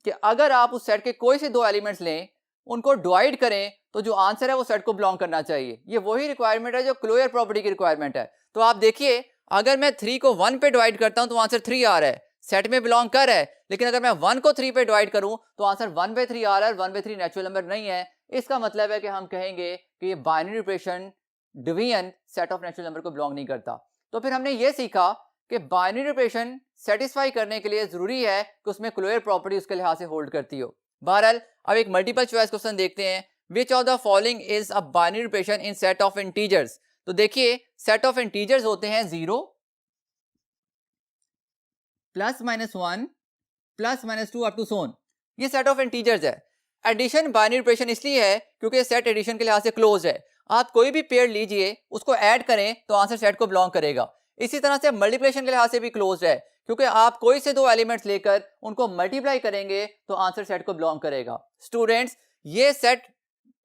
कि अगर आप उस सेट के कोई से दो एलिमेंट्स लें, उनको डिवाइड करें, तो जो आंसर है वो सेट को बिलोंग करना चाहिए। ये वही रिक्वायरमेंट है जो क्लोजर प्रॉपर्टी की रिक्वायरमेंट है। तो आप देखिए अगर मैं 3 को 1 पे डिवाइड करता हूं तो आंसर 3 आ रहा है, सेट में बिलोंग कर रहा है। लेकिन अगर मैं 1 को 3 पे डिवाइड करूं तो आंसर 1/3 आ रहा है, 1/3 नेचुरल नंबर नहीं है। इसका मतलब है कि हम कहेंगे कि ये binary operation division set of natural number को बिलोंग नहीं करता। तो फिर हमने ये सीखा कि बाइनरी ऑपरेशन सेटिस्फाई करने के लिए जरूरी है कि उसमें क्लोजर प्रॉपर्टी उसके लिहाज से होल्ड करती हो। बहरहाल अब एक मल्टीपल चॉइस क्वेश्चन देखते हैं। Which of the following is a binary operation in set of integers. तो देखिए सेट ऑफ इंटीजर्स होते हैं 0 +-1 +-2 अप टू सोन। ये सेट ऑफ इंटीजर्स है। एडिशन बाइनरी ऑपरेशन इसलिए है क्योंकि सेट एडिशन के लिहाज से क्लोज है। आप कोई भी पेयर लीजिए, उसको ऐड करें तो आंसर सेट को बिलोंग करेगा। इसी तरह से मल्टीप्लिकेशन के लिहाज से भी क्लोज है, क्योंकि आप कोई से दो एलिमेंट्स लेकर उनको मल्टीप्लाई करेंगे तो आंसर सेट को बिलोंग करेगा। स्टूडेंट्स, ये सेट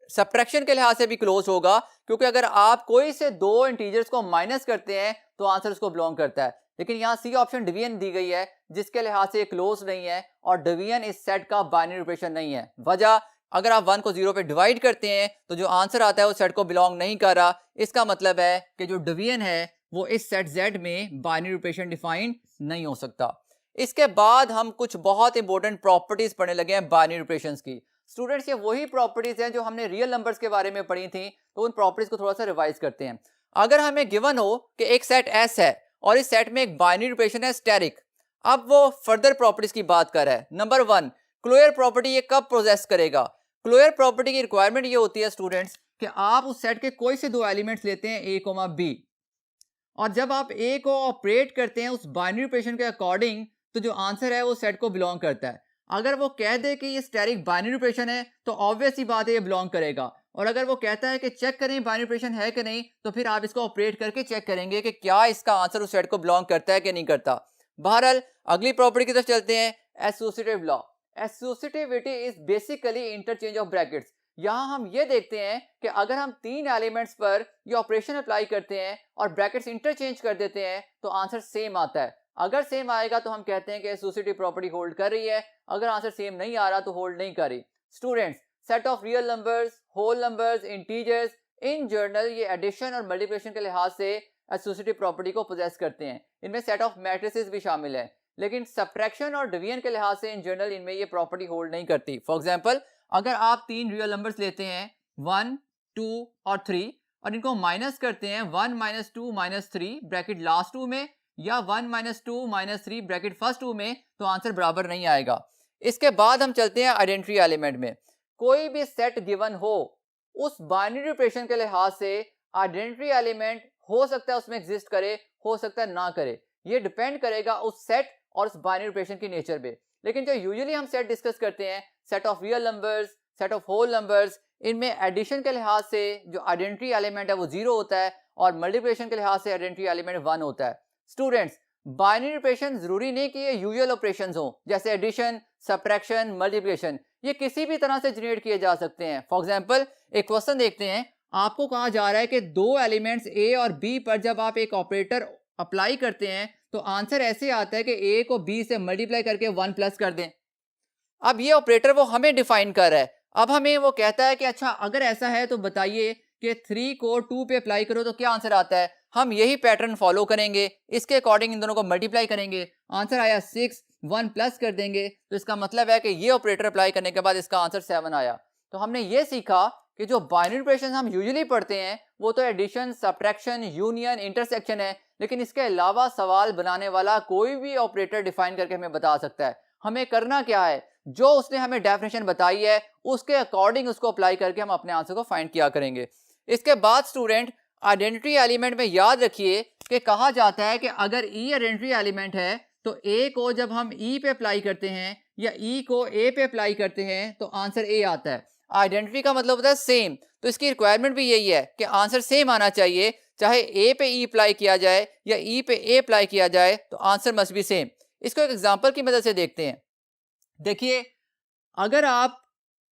सब्ट्रैक्शन के लिहाज से भी क्लोज होगा, क्योंकि अगर आप कोई से दो इंटीजर्स को माइनस करते हैं तो आंसर उसको बिलोंग करता है। लेकिन यहाँ सी ऑप्शन डिवीजन दी गई है जिसके लिहाज से क्लोज नहीं है, और डिवीजन इस सेट का बाइनरी ऑपरेशन नहीं है। वजह, अगर आप 1 को 0 पे डिवाइड करते हैं तो जो आंसर आता है वो सेट को बिलोंग नहीं कर रहा। इसका मतलब है कि जो डिवीजन है वो इस सेट Z में बाइनरी ऑपरेशन डिफाइन नहीं हो सकता। इसके बाद हम कुछ बहुत इंपॉर्टेंट प्रॉपर्टीज पढ़ने लगे हैं बाइनरी ऑपरेशंस की। स्टूडेंट्स, ये वही प्रॉपर्टीज हैं जो हमने रियल नंबर्स के बारे में पढ़ी थी, तो उन प्रॉपर्टीज को थोड़ा सा रिवाइज करते हैं। अगर हमें गिवन हो कि एक सेट S है और इस सेट में एक बाइनरी ऑपरेशन है स्टेरिक, अब वो फर्दर प्रॉपर्टीज की बात कर रहा है। नंबर 1, क्लोजर प्रॉपर्टी ये कब प्रोसेस करेगा। क्लोजर प्रॉपर्टी की रिक्वायरमेंट ये होती है स्टूडेंट्स कि आप उस सेट के कोई से दो एलिमेंट्स लेते हैं A, B, और जब आप A को ऑपरेट करते हैं उस बाइनरी ऑपरेशन के अकॉर्डिंग, तो जो आंसर है वो सेट को बिलोंग करता है। अगर वो कह दे कि ये स्टेरिक बाइनरी ऑपरेशन है तो ऑब्वियस ही बात है ये बिलोंग करेगा, और अगर वो कहता है कि चेक करें बाइनरी ऑपरेशन है कि नहीं, तो फिर आप इसको ऑपरेट करके चेक करेंगे कि क्या इसका आंसर उस सेट को बिलोंग करता है कि नहीं करता। बहरहाल अगली प्रॉपर्टी की तरफ चलते हैं, associative law. Associativity is basically interchange of brackets. यहाँ हम ये देखते हैं कि अगर हम तीन एलिमेंट्स पर ये ऑपरेशन अप्लाई करते हैं और ब्रैकेट्स इंटरचेंज कर देते हैं तो आंसर सेम आता है। अगर सेम आएगा तो हम कहते हैं कि एसोसिएटिव प्रॉपर्टी होल्ड कर रही है, अगर आंसर सेम नहीं आ रहा तो होल्ड नहीं कर रही। Students, set of real numbers, whole numbers, integers in general ये एडिशन और मल्टीप्लिकेशन के लिहाज से एसोसिएटिव प्रॉपर्टी को पोजेस करते हैं। इनमें सेट ऑफ मैट्रिसेस भी शामिल है, लेकिन सब्ट्रैक्शन और डिवीजन के लिहाज से इन जनरल इनमें ये प्रॉपर्टी होल्ड नहीं करती। फॉर एग्जांपल, अगर आप तीन रियल नंबर्स लेते हैं 1, 2 और 3 और इनको माइनस करते हैं 1 - 2 - 3 ब्रैकेट लास्ट 2 में या 1 - 2 - 3 ब्रैकेट फर्स्ट 2 में, तो आंसर बराबर नहीं आएगा। इसके बाद हम चलते हैं आइडेंटिटी एलिमेंट में। कोई भी सेट गिवन हो, उस बाइनरी ऑपरेशन के लिहाज से आइडेंटिटी एलिमेंट हो सकता है उसमें एग्जिस्ट करे, हो सकता है ना करे। ये डिपेंड करेगा उस सेट और उस बाइनरी ऑपरेशन की नेचर पे। लेकिन जो यूजुअली हम सेट डिस्कस करते हैं, set of real numbers, set of whole numbers, इनमें एडिशन के लिहाज से जो आइडेंटिटी एलिमेंट है वो 0 होता है और मल्टीप्लिकेशन के लिहाज से आइडेंटिटी एलिमेंट 1 होता है। स्टूडेंट्स, बाइनरी ऑपरेशन जरूरी नहीं कि ये यूजुअल ऑपरेशंस हो, जैसे एडिशन, सब्ट्रैक्शन, मल्टीप्लिकेशन, ये किसी भी तरह से जनरेट किए जा सकते हैं। फॉर एग्जांपल, एक क्वेश्चन देखते हैं। आपको कहा जा रहा है कि दो एलिमेंट्स A और B पर जब आप एक ऑपरेटर अप्लाई करते हैं तो आंसर ऐसे आता है कि A को B से मल्टीप्लाई करके 1 प्लस कर दें। अब ये ऑपरेटर वो हमें डिफाइन कर रहा है। अब हमें वो कहता है कि अच्छा अगर ऐसा है तो बताइए कि 3 को 2 पे अप्लाई करो तो क्या आंसर आता है। हम यही पैटर्न फॉलो करेंगे, इसके अकॉर्डिंग इन दोनों को मल्टीप्लाई करेंगे। आंसर आया 6, 1 प्लस कर देंगे, तो इसका मतलब है कि ये ऑपरेटर अप्लाई करने के बाद इसका आंसर 7 आया। तो हमने ये सीखा कि जो बाइनरी ऑपरेशन हम यूजुअली पढ़ते हैं वो तो एडिशन, सब्ट्रैक्शन, यूनियन, इंटरसेक्शन है, लेकिन इसके अलावा सवाल बनाने वाला कोई भी ऑपरेटर डिफाइन करके हमें बता सकता है। हमें करना क्या है, जो उसने हमें डेफिनेशन बताई है उसके अकॉर्डिंग उसको अप्लाई करके हम अपने आंसर को फाइंड किया करेंगे। इसके बाद स्टूडेंट, आइडेंटिटी एलिमेंट में याद रखिए कि कहा जाता है कि अगर E आइडेंटिटी एलिमेंट है तो A को जब हम E पे अप्लाई करते हैं या E को A पे अप्लाई करते हैं तो आंसर A आता है। आइडेंटिटी का मतलब होता है सेम, तो इसकी रिक्वायरमेंट भी यही है कि आंसर सेम आना चाहिए, चाहे ए पे ई अप्लाई किया जाए या ई पे ए अप्लाई किया जाए तो आंसर मस्ट बी सेम। इसको एक एग्जांपल की मदद से देखते हैं। देखिए, अगर आप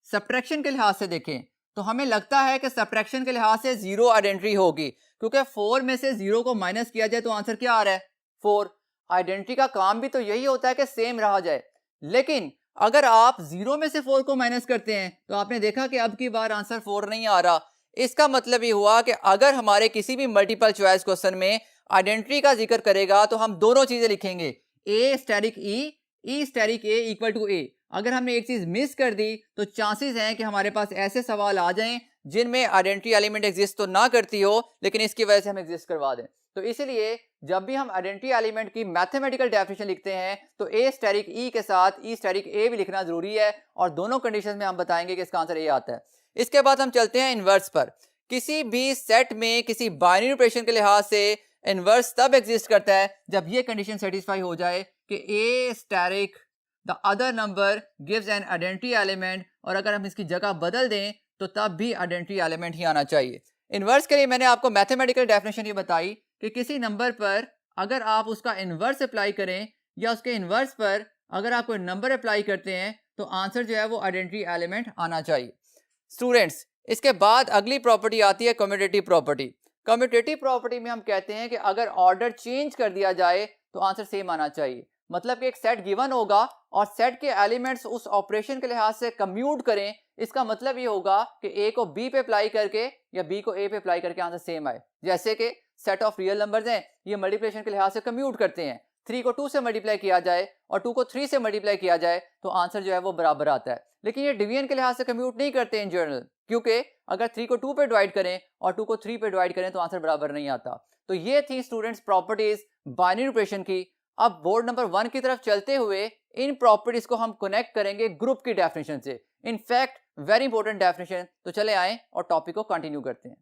सब्ट्रैक्शन के लिहाज से देखें तो हमें लगता है कि सब्ट्रैक्शन के लिहाज से जीरो आइडेंटिटी होगी, क्योंकि 4 में से 0 को माइनस किया जाए तो आंसर क्या आ रहा है? 4। आइडेंटिटी का काम भी तो यही होता है कि सेम रहा जाए। लेकिन अगर आप 0 में से 4 को माइनस करते हैं तो आपने देखा कि अब की बार आंसर 4 नहीं आ रहा। इसका मतलब ये हुआ कि अगर हमारे किसी भी मल्टीपल चॉइस क्वेश्चन में आइडेंटिटी का जिक्र करेगा तो हम दोनों चीजें लिखेंगे, A asterisk E asterisk A equal to A. अगर हमने एक चीज मिस कर दी तो चांसेस हैं कि हमारे पास ऐसे सवाल आ जाएं जिनमें आइडेंटिटी एलिमेंट एग्जिस्ट तो ना करती हो लेकिन इसकी वजह से हम एग्जिस्ट करवा दें। तो इसलिए जब भी हम आइडेंटिटी एलिमेंट की मैथमेटिकल डेफिनेशन लिखते हैं तो ए स्टेरिक ई के साथ ई स्टेरिक ए भी लिखना जरूरी है, और दोनों कंडीशन में हम बताएंगे कि इसका आंसर ए आता है। इसके बाद हम चलते हैं इनवर्स पर। किसी भी सेट में किसी बाइनरी ऑपरेशन के लिहाज से इनवर्स तब एग्जिस्ट करता है जब ये कंडीशन सेटिस्फाई हो जाए कि A asterisk the other number gives an identity element, और अगर हम इसकी जगह बदल दें तो तब भी आइडेंटिटी एलिमेंट ही आना चाहिए। इनवर्स के लिए मैंने आपको मैथमेटिकल डेफिनेशन ये बताई कि किसी नंबर पर अगर आप उसका इनवर्स अप्लाई करें या उसके इनवर्स पर अगर आप कोई नंबर अप्लाई करते हैं तो आंसर जो है वो आइडेंटिटी एलिमेंट आना चाहिए। स्टूडेंट्स, इसके बाद अगली प्रॉपर्टी आती है कम्यूटेटिव प्रॉपर्टी। कम्यूटेटिव प्रॉपर्टी में हम कहते हैं कि अगर ऑर्डर चेंज कर दिया जाए तो आंसर सेम आना चाहिए। मतलब कि एक सेट गिवन होगा और सेट के एलिमेंट्स उस ऑपरेशन के लिहाज से कम्यूट करें। इसका मतलब ये होगा कि ए को बी पे अप्लाई करके या बी को ए पे अप्लाई करके आंसर सेम आए। जैसे कि सेट ऑफ रियल नंबर्स हैं, ये मल्टीप्लिकेशन के लिहाज से कम्यूट करते हैं। 3 को 2 से मल्टीप्लाई किया जाए और 2 को 3 से मल्टीप्लाई किया जाए तो आंसर जो है वो बराबर आता है। लेकिन ये डिवीजन के लिहाज से कम्यूट नहीं करते इन जनरल, क्योंकि अगर 3 को 2 पे डिवाइड करें और 2 को 3 पे डिवाइड करें तो आंसर बराबर नहीं आता। तो ये थी स्टूडेंट्स प्रॉपर्टीज बाइनरी ऑपरेशन की। अब बोर्ड नंबर 1 की तरफ चलते हुए इन प्रॉपर्टीज को हम कनेक्ट करेंगे ग्रुप की डेफिनेशन से। In fact very important definition. तो चले आए और टॉपिक को कंटिन्यू करते हैं।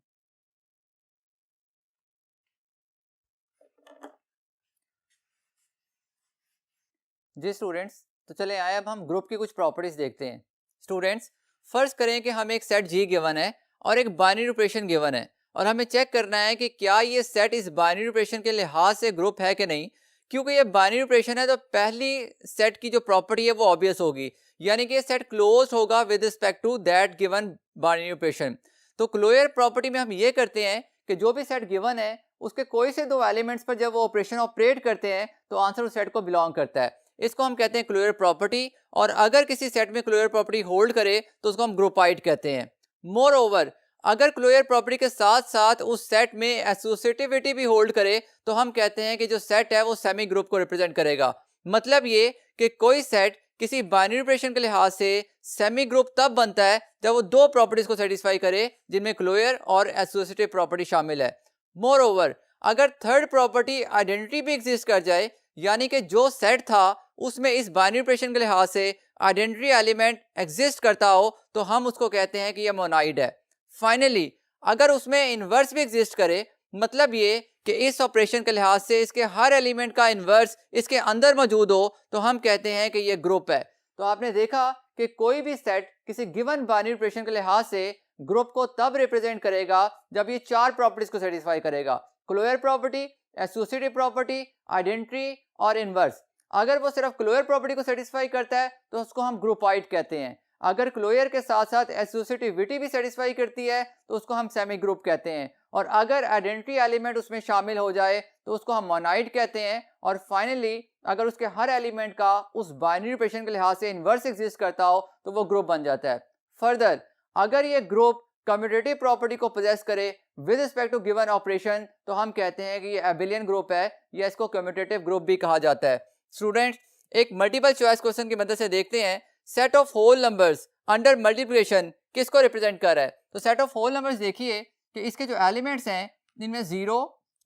जी स्टूडेंट्स, तो चले आए अब हम ग्रुप की कुछ प्रॉपर्टीज देखते हैं। स्टूडेंट्स, फर्ज करें कि हमें एक सेट जी गिवन है और एक बाइनरी ऑपरेशन गिवन है और हमें चेक करना है कि क्या ये सेट इस बाइनरी ऑपरेशन के लिहाज से ग्रुप है कि नहीं। क्योंकि ये बाइनरी ऑपरेशन है तो पहली सेट की जो प्रॉपर्टी है वो ऑब्वियस होगी, यानी कि ये सेट क्लोज होगा with respect to that given binary operation. तो क्लोजर प्रॉपर्टी में हम ये करते हैं कि जो भी सेट गिवन है उसके कोई से दो एलिमेंट्स पर जब वो ऑपरेशन ऑपरेट करते हैं तो आंसर उस सेट को बिलोंग करता है। इसको हम कहते हैं क्लोजर प्रॉपर्टी, और अगर किसी सेट में क्लोजर प्रॉपर्टी होल्ड करे तो उसको हम ग्रुपाइड कहते हैं। मोर ओवर, अगर क्लोजर प्रॉपर्टी के साथ साथ उस सेट में एसोसिएटिविटी भी होल्ड करे तो हम कहते हैं कि जो सेट है वो सेमी ग्रुप को रिप्रेजेंट करेगा। मतलब ये कि कोई सेट किसी बाइनरी ऑपरेशन के लिहाज से सेमी ग्रुप तब बनता है जब वो दो प्रॉपर्टीज को सेटिस्फाई करे जिनमें क्लोजर और एसोसिएटिव प्रॉपर्टी शामिल है। मोर ओवर, अगर थर्ड प्रॉपर्टी आइडेंटिटी भी एग्जिस्ट कर जाए, यानी कि जो सेट था उसमें इस बाइनरी ऑपरेशन के लिहाज से आइडेंटिटी एलिमेंट एग्जिस्ट करता हो तो हम उसको कहते हैं कि यह मोनाइड है। फाइनली, अगर उसमें इनवर्स भी एग्जिस्ट करे, मतलब ये कि इस ऑपरेशन के लिहाज से इसके हर एलिमेंट का इनवर्स इसके अंदर मौजूद हो तो हम कहते हैं कि ये ग्रुप है। तो आपने देखा कि कोई भी सेट किसी गिवन बाइनरी ऑपरेशन के लिहाज से ग्रुप को तब रिप्रेजेंट करेगा जब ये चार प्रॉपर्टीज को सेटिस्फाई करेगा: closure property, associative property, identity और इनवर्स। अगर वो सिर्फ क्लोजर प्रॉपर्टी को सेटिस्फाई करता है तो उसको हम ग्रुपाइड कहते हैं। अगर क्लोजर के साथ साथ एसोसिएटिविटी भी सेटिस्फाई करती है तो उसको हम सेमी ग्रुप कहते हैं, और अगर आइडेंटिटी एलिमेंट उसमें शामिल हो जाए तो उसको हम मोनाइड कहते हैं। और फाइनली, अगर उसके हर एलिमेंट का उस बाइनरी ऑपरेशन के लिहाज से इनवर्स एग्जिस्ट करता हो तो वो ग्रुप बन जाता है। फर्दर, अगर ये ग्रुप कम्यूटेटिव प्रॉपर्टी को पोजेस करे with respect to given operation तो हम कहते हैं कि ये एबिलियन ग्रुप है, या इसको कम्यूटेटिव ग्रुप भी कहा जाता है। स्टूडेंट्स, एक मल्टीपल चॉइस क्वेश्चन की मदद से देखते हैं set of whole numbers under multiplication किसको रिप्रेजेंट कर रहा है। तो सेट ऑफ होल नंबर्स देखिए कि इसके जो एलिमेंट्स हैं इनमें 0,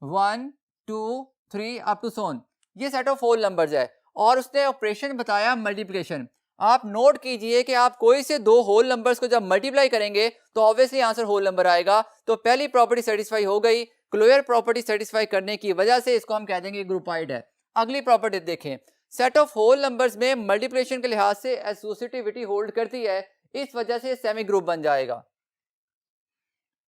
1, 2, 3 अप टू सोन, ये सेट ऑफ होल नंबर्स है और उसने ऑपरेशन बताया मल्टीप्लिकेशन। आप नोट कीजिए कि आप कोई से दो होल नंबर्स को जब मल्टीप्लाई करेंगे तो ऑब्वियसली आंसर होल नंबर आएगा। तो पहली प्रॉपर्टी सेटिस्फाई हो गई। क्लोजर प्रॉपर्टी सेटिस्फाई करने की वजह से इसको हम कह देंगे ग्रुपाइड है। अगली प्रॉपर्टी देखें, सेट ऑफ होल नंबर्स में मल्टीप्लिकेशन के लिहाज से एसोसिएटिविटी होल्ड करती है, इस वजह से सेमी ग्रुप बन जाएगा।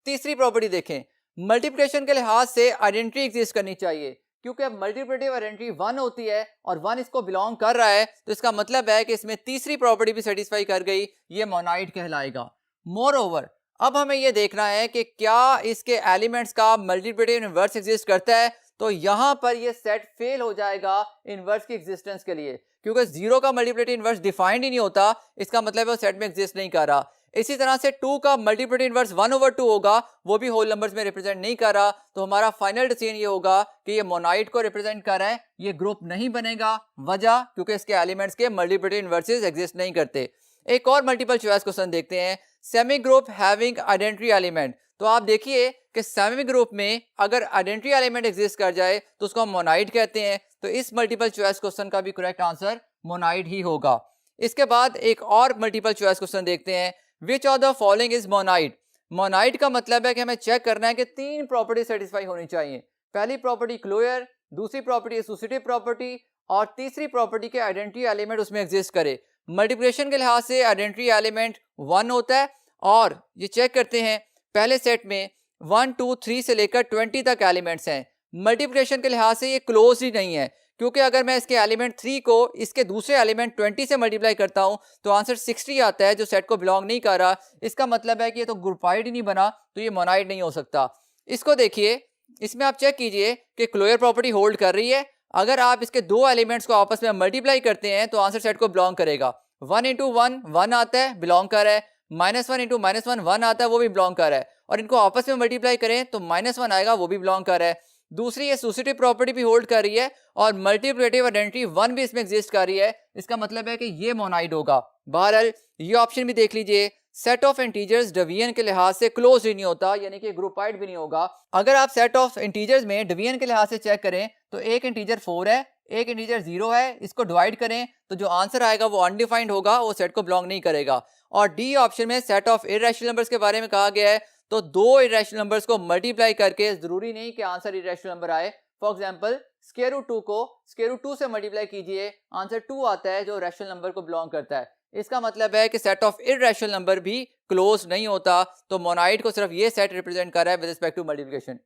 तीसरी प्रॉपर्टी देखें, मल्टीप्लिकेशन के लिहाज से आइडेंटिटी एग्जिस्ट करनी चाहिए, क्योंकि अब मल्टीप्लिकेटिव आइडेंटिटी 1 होती है और 1 इसको बिलोंग कर रहा है, तो इसका मतलब है कि इसमें तीसरी प्रॉपर्टी भी सेटिस्फाई कर गई, ये मोनाइड कहलाएगा। मोर ओवर, अब हमें ये देखना है कि क्या इसके एलिमेंट्स का मल्टीप्लिकेटिव इनवर्स एग्जिस्ट करता है, तो यहां पर ये सेट फेल हो जाएगा इनवर्स की एग्जिस्टेंस के लिए, क्योंकि 0 का मल्टीप्लिकेटिव इनवर्स डिफाइंड ही नहीं होता, इसका मतलब है वो सेट में एग्जिस्ट नहीं कर रहा। इसी तरह से 2 का मल्टीप्लिकेटिव इनवर्स 1/2 होगा, वो भी होल नंबर्स में रिप्रेजेंट नहीं कर रहा, तो हमारा फाइनल डिसीजन ये होगा कि ये मोनाइड को रिप्रेजेंट कर रहा है, ये ग्रुप नहीं बनेगा। वजह, क्योंकि इसके एलिमेंट्स के मल्टीप्लिकेटिव इनवर्सेस एग्जिस्ट नहीं करते। एक और मल्टीपल चॉइस क्वेश्चन देखते हैं, semi group having identity element. तो आप देखिए कि सेमी ग्रुप में अगर आइडेंटिटी एलिमेंट एग्जिस्ट कर जाए तो उसको हम मोनाइड कहते हैं, तो इस मल्टीपल चॉइस क्वेश्चन का भी करेक्ट आंसर मोनाइड ही होगा। इसके बाद एक और मल्टीपल चॉइस क्वेश्चन देखते हैं, which of the following is monoid. Monoid का मतलब है कि हमें चेक करना है कि 3 प्रॉपर्टी सेटिस्फाई होनी चाहिए। पहली प्रॉपर्टी क्लोजर, दूसरी प्रॉपर्टी एसोसिएटिव प्रॉपर्टी और तीसरी प्रॉपर्टी के आइडेंटिटी एलिमेंट उसमें एग्जिस्ट करे। मल्टीप्लिकेशन के लिहाज से आइडेंटिटी एलिमेंट 1 होता है, और ये चेक करते हैं पहले सेट में 1 2 3 से लेकर 20 तक एलिमेंट्स हैं। मल्टीप्लिकेशन के लिहाज से ये क्लोज ही नहीं है, क्योंकि अगर मैं इसके एलिमेंट 3 को इसके दूसरे एलिमेंट 20 से मल्टीप्लाई करता हूं तो आंसर 60 आता है, जो सेट को बिलोंग नहीं कर रहा। इसका मतलब है कि ये तो ग्रुपाइड ही नहीं बना, तो ये मोनाइड नहीं हो सकता। इसको देखिए, इसमें आप चेक कीजिए कि क्लोजर प्रॉपर्टी होल्ड कर रही है। अगर आप इसके दो एलिमेंट्स को आपस में मल्टीप्लाई करते हैं तो आंसर सेट को बिलोंग करेगा। 1 इंटू 1 1 आता है, बिलोंग कर रहा है। -1 इंटू -1 1 आता है, वो भी बिलोंग कर रहा है। और इनको आपस में मल्टीप्लाई करें तो -1 आएगा, वो भी बिलोंग कर रहा है। दूसरी एसोसिएटिव प्रॉपर्टी भी होल्ड कर रही है और मल्टीप्लिकेटिव आइडेंटिटी 1 भी इसमें एग्जिस्ट कर रही है। इसका मतलब है कि ये मोनाइड होगा। बहरहाल ये ऑप्शन भी देख लीजिए, सेट ऑफ इंटीजर्स डिवीजन के लिहाज से क्लोज ही नहीं होता, यानी कि ग्रुपाइड भी नहीं होगा। अगर आप सेट ऑफ इंटीजर्स में डिवीजन के लिहाज से चेक करें तो एक इंटीजर 4 है, एक इंटीजर 0 है, इसको डिवाइड करें तो जो आंसर आएगा वो अनडिफाइंड होगा, वो सेट को बिलोंग नहीं करेगा। और डी ऑप्शन में सेट ऑफ इर्रेशनल नंबर्स के बारे में कहा गया है, तो दो इरेशनल नंबर्स को मल्टीप्लाई करके जरूरी नहीं कि आंसर इरेशनल नंबर आए। फॉर एग्जांपल स्क्वायर रूट 2 को स्क्वायर रूट 2 से मल्टीप्लाई कीजिए, आंसर 2 आता है, जो रैशनल नंबर को बिलोंग करता है। इसका मतलब है कि सेट ऑफ इरेशनल नंबर भी क्लोज नहीं होता, तो मोनाइड को सिर्फ ये सेट रिप्रेजेंट कर रहा है विद रिस्पेक्ट टू मल्टीप्लिकेशन।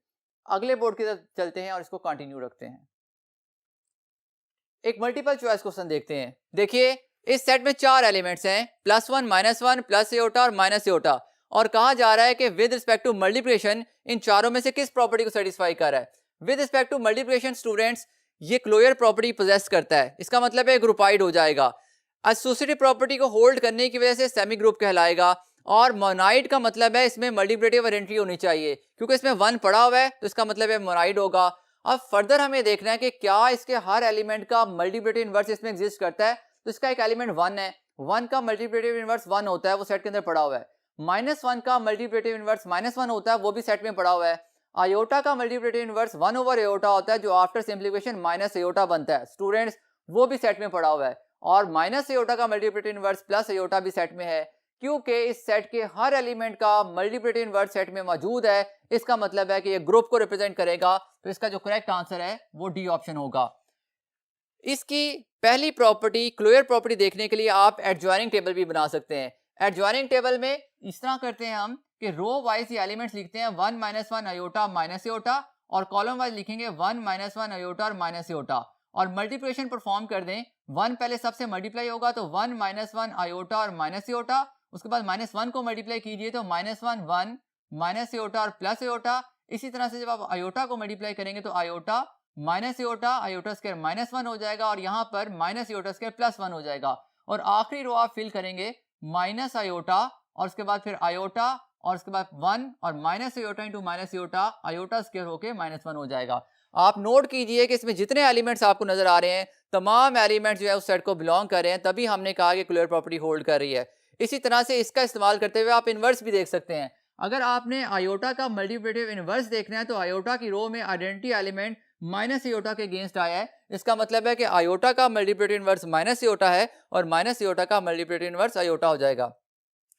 अगले बोर्ड की तरफ चलते हैं और इसको कंटिन्यू रखते हैं। एक मल्टीपल चॉइस क्वेश्चन देखते हैं। देखिए, इस सेट में 4 एलिमेंट्स हैं, +1 -1 प्लस एओटा और माइनस एओटा, और कहा जा रहा है कि विद रिस्पेक्ट टू मल्टीप्लिकेशन इन चारों में से किस प्रॉपर्टी को सेटिस्फाई कर रहा है। With respect to multiplication students, ये क्लोजर प्रॉपर्टी पोजेस करता है, इसका मतलब है ग्रुपाइड हो जाएगा। एसोसिएटिव प्रॉपर्टी को होल्ड करने की वजह से सेमी ग्रुप कहलाएगा, और मोनाइड का मतलब है इसमें मल्टीप्लिकेटिव आइडेंटिटी होनी चाहिए, क्योंकि इसमें 1 पड़ा हुआ है तो इसका मतलब है मोनाइड होगा। अब फर्दर हमें देखना है कि क्या इसके हर एलिमेंट का मल्टीप्लिकेटिव इनवर्स इसमें एग्जिस्ट करता है। तो इसका एक एलिमेंट 1 है, 1 का मल्टीप्लिकेटिव इनवर्स 1 होता है, वो सेट के अंदर पड़ा हुआ है। -1 का मल्टीप्लिकेटिव इनवर्स -1 होता है, वो भी सेट में पड़ा हुआ है। आयोटा का मल्टीप्लिकेटिव इनवर्स 1/एओटा होता है, जो आफ्टर सिंप्लीफिकेशन माइनस एओटा बनता है स्टूडेंट्स, वो भी सेट में पड़ा हुआ है। और माइनस एओटा का मल्टीप्लिकेटिव इनवर्स प्लस एओटा भी सेट में है, क्योंकि इस सेट के हर एलिमेंट का मल्टीप्लिकेटिव इनवर्स सेट में मौजूद है। इसका मतलब है कि ये ग्रुप को रिप्रेजेंट करेगा, तो इसका जो करेक्ट आंसर है वो डी ऑप्शन होगा। इसकी पहली प्रॉपर्टी क्लोजर प्रॉपर्टी देखने के लिए आप एडजॉइनिंग टेबल भी बना सकते हैं। एडजॉइनिंग टेबल में इस तरह करते हैं हम कि रो वाइज ये एलिमेंट्स लिखते हैं 1 -1 आयोटा माइनस एओटा, और कॉलम वाइज लिखेंगे 1 -1 आयोटा और माइनस एओटा, और मल्टीप्लिकेशन परफॉर्म कर दें। 1 पहले सबसे मल्टीप्लाई होगा तो 1 -1 आयोटा और माइनस एओटा, उसके बाद -1 को मल्टीप्लाई कीजिए तो -1 1 माइनस एओटा और प्लस एओटा। इसी तरह से जब आप आयोटा को मल्टीप्लाई करेंगे तो iota minus aorta, iota square -1 हो जाएगा, और यहाँ पर माइनस एओटा स्क्वायर +1 हो जाएगा। और आखिरी रो आप फिल करेंगे माइनस आयोटा, और उसके बाद फिर आयोटा, और उसके बाद 1 और minus aorta into minus aorta, iota square होके -1 हो जाएगा। आप नोट कीजिए कि इसमें जितने एलिमेंट्स आपको नजर आ रहे हैं, तमाम एलिमेंट्स जो है उस सेट को बिलोंग कर रहे हैं, तभी हमने कहा कि क्लोजर प्रॉपर्टी होल्ड कर रही है। इसी तरह से इसका इस्तेमाल करते हुए आप इनवर्स भी देख सकते हैं। अगर आपने आयोटा का मल्टीप्लिकेटिव इनवर्स देखना है तो आयोटा की रो में आइडेंटिटी एलिमेंट माइनस एओटा के अगेंस्ट आया है, इसका मतलब है कि आयोटा का मल्टीप्लिकेटिव इनवर्स माइनस एओटा है और माइनस एओटा का मल्टीप्लिकेटिव इनवर्स आयोटा हो जाएगा।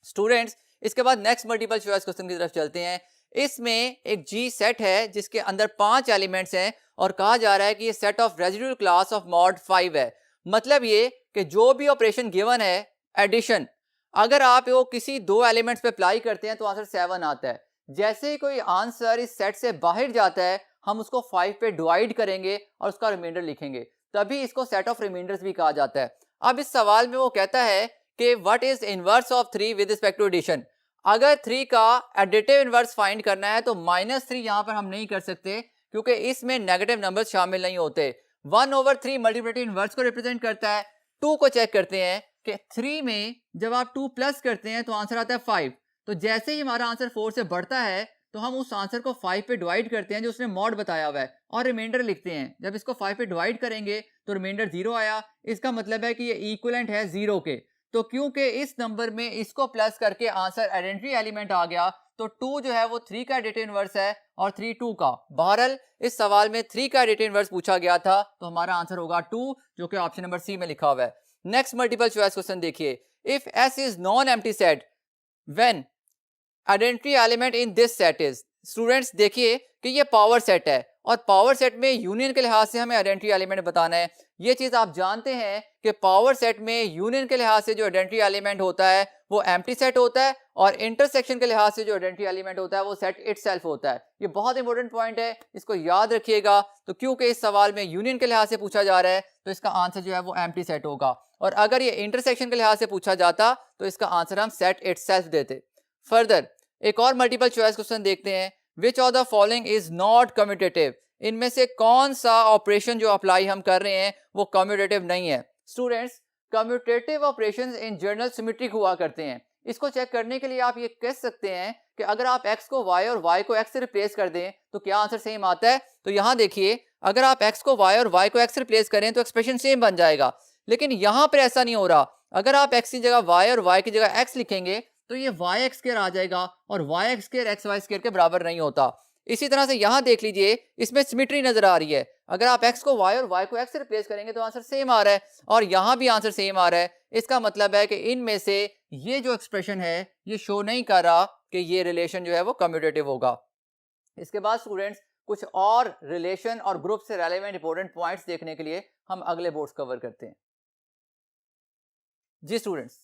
स्टूडेंट्स, इसके बाद नेक्स्ट मल्टीपल चॉइस क्वेश्चन की तरफ चलते हैं। इसमें एक जी सेट है जिसके अंदर 5 एलिमेंट्स हैं, और कहा जा रहा है कि ये set of residual class of mod 5 है। मतलब ये कि जो भी ऑपरेशन गिवन है एडिशन, अगर आप वो किसी दो एलिमेंट्स पे अप्लाई करते हैं तो आंसर 7 आता है। जैसे ही कोई आंसर इस सेट से बाहर जाता है हम उसको 5 पे डिवाइड करेंगे और उसका रिमाइंडर लिखेंगे, तभी इसको सेट ऑफ रिमाइंडर्स भी कहा जाता है। अब इस सवाल में वो कहता है कि what is inverse of 3 with respect to addition. अगर 3 का एडिटिव इनवर्स फाइंड करना है तो -3 यहाँ पर हम नहीं कर सकते क्योंकि इसमें नेगेटिव नंबर्स शामिल नहीं होते। 1/3 मल्टीप्लिकेटिव इनवर्स को रिप्रेजेंट करता है। 2 को चेक करते हैं कि 3 में जब आप 2 प्लस करते हैं तो आंसर आता है 5। तो जैसे ही हमारा आंसर 4 से बढ़ता है तो हम उस आंसर को 5 पे डिवाइड करते हैं जो उसने मॉड बताया हुआ है और रिमाइंडर लिखते हैं। जब इसको 5 पे डिवाइड करेंगे तो रिमाइंडर 0 आया, इसका मतलब है कि ये इक्विवेलेंट है 0 के। तो क्योंकि इस नंबर में इसको प्लस करके आंसर आइडेंटिटी एलिमेंट आ गया तो 2 जो है वो 3 का एडिटिव इनवर्स है और 3 2 का। बहरहाल इस सवाल में 3 का एडिटिव इनवर्स पूछा गया था तो हमारा आंसर होगा 2, जो कि ऑप्शन नंबर सी में लिखा हुआ है। नेक्स्ट मल्टीपल चॉइस क्वेश्चन देखिए, if S is non empty set when identity element in this set is. Students देखिए कि ये पावर सेट है और पावर सेट में यूनियन के लिहाज से हमें आइडेंटिटी एलिमेंट बताना है। ये चीज आप जानते हैं कि पावर सेट में यूनियन के लिहाज से जो आइडेंटिटी एलिमेंट होता है वो एम्प्टी सेट होता है और इंटरसेक्शन के लिहाज से जो आइडेंटिटी एलिमेंट होता है वो सेट इटसेल्फ होता है। ये बहुत इंपॉर्टेंट पॉइंट है, इसको याद रखिएगा। तो क्योंकि इस सवाल में यूनियन के लिहाज से पूछा जा रहा है तो इसका आंसर जो है वो एम्प्टी सेट होगा, और अगर ये इंटरसेक्शन के लिहाज से पूछा जाता तो इसका आंसर हम सेट इटसेल्फ देते। फर्दर एक और मल्टीपल चॉइस क्वेश्चन देखते हैं, which of the following is not commutative. इनमें से कौन सा ऑपरेशन जो अप्लाई हम कर रहे हैं वो कम्यूटेटिव नहीं है। Students commutative operations in general symmetric हुआ करते हैं। इसको चेक करने के लिए आप ये कह सकते हैं कि अगर आप x को y और y को x से रिप्लेस कर दें तो क्या आंसर सेम आता है। तो यहाँ देखिए, अगर आप x को y और y को x से रिप्लेस करें तो एक्सप्रेशन सेम बन जाएगा, लेकिन यहाँ पर ऐसा नहीं हो रहा। अगर आप x की जगह y और y की जगह x लिखेंगे तो ये yx स्क्वायर आ जाएगा और yx स्क्वायर xy स्क्वायर के बराबर नहीं होता। इसी तरह से यहाँ देख लीजिए, इसमें सिमेट्री नजर आ रही है। अगर आप x को y और y को x से रिप्लेस करेंगे तो आंसर सेम आ रहा है और यहाँ भी आंसर सेम आ रहा है। इसका मतलब है कि इनमें से ये जो एक्सप्रेशन है ये शो नहीं कर रहा कि ये रिलेशन जो है वो कम्यूटेटिव होगा। इसके बाद स्टूडेंट्स कुछ और रिलेशन और ग्रुप से रेलेवेंट इंपॉर्टेंट पॉइंट्स देखने के लिए हम अगले बोर्ड्स कवर करते हैं। जी स्टूडेंट्स,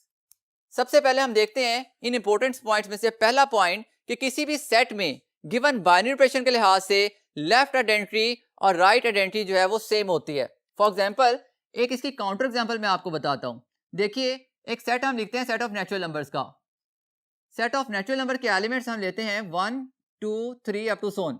सबसे पहले हम देखते हैं इन इंपॉर्टेंट पॉइंट्स में से पहला पॉइंट कि किसी भी सेट में गिवन बाइनरी ऑपरेशन के लिहाज से लेफ्ट आइडेंटिटी और राइट आइडेंटिटी जो है वो सेम होती है। फॉर एग्जांपल एक इसकी काउंटर एग्जांपल मैं आपको बताता हूं। देखिए एक सेट हम लिखते हैं सेट ऑफ नेचुरल नंबर्स का। सेट ऑफ नेचुरल नंबर के एलिमेंट्स हम लेते हैं 1 2 3 अप टू सोन।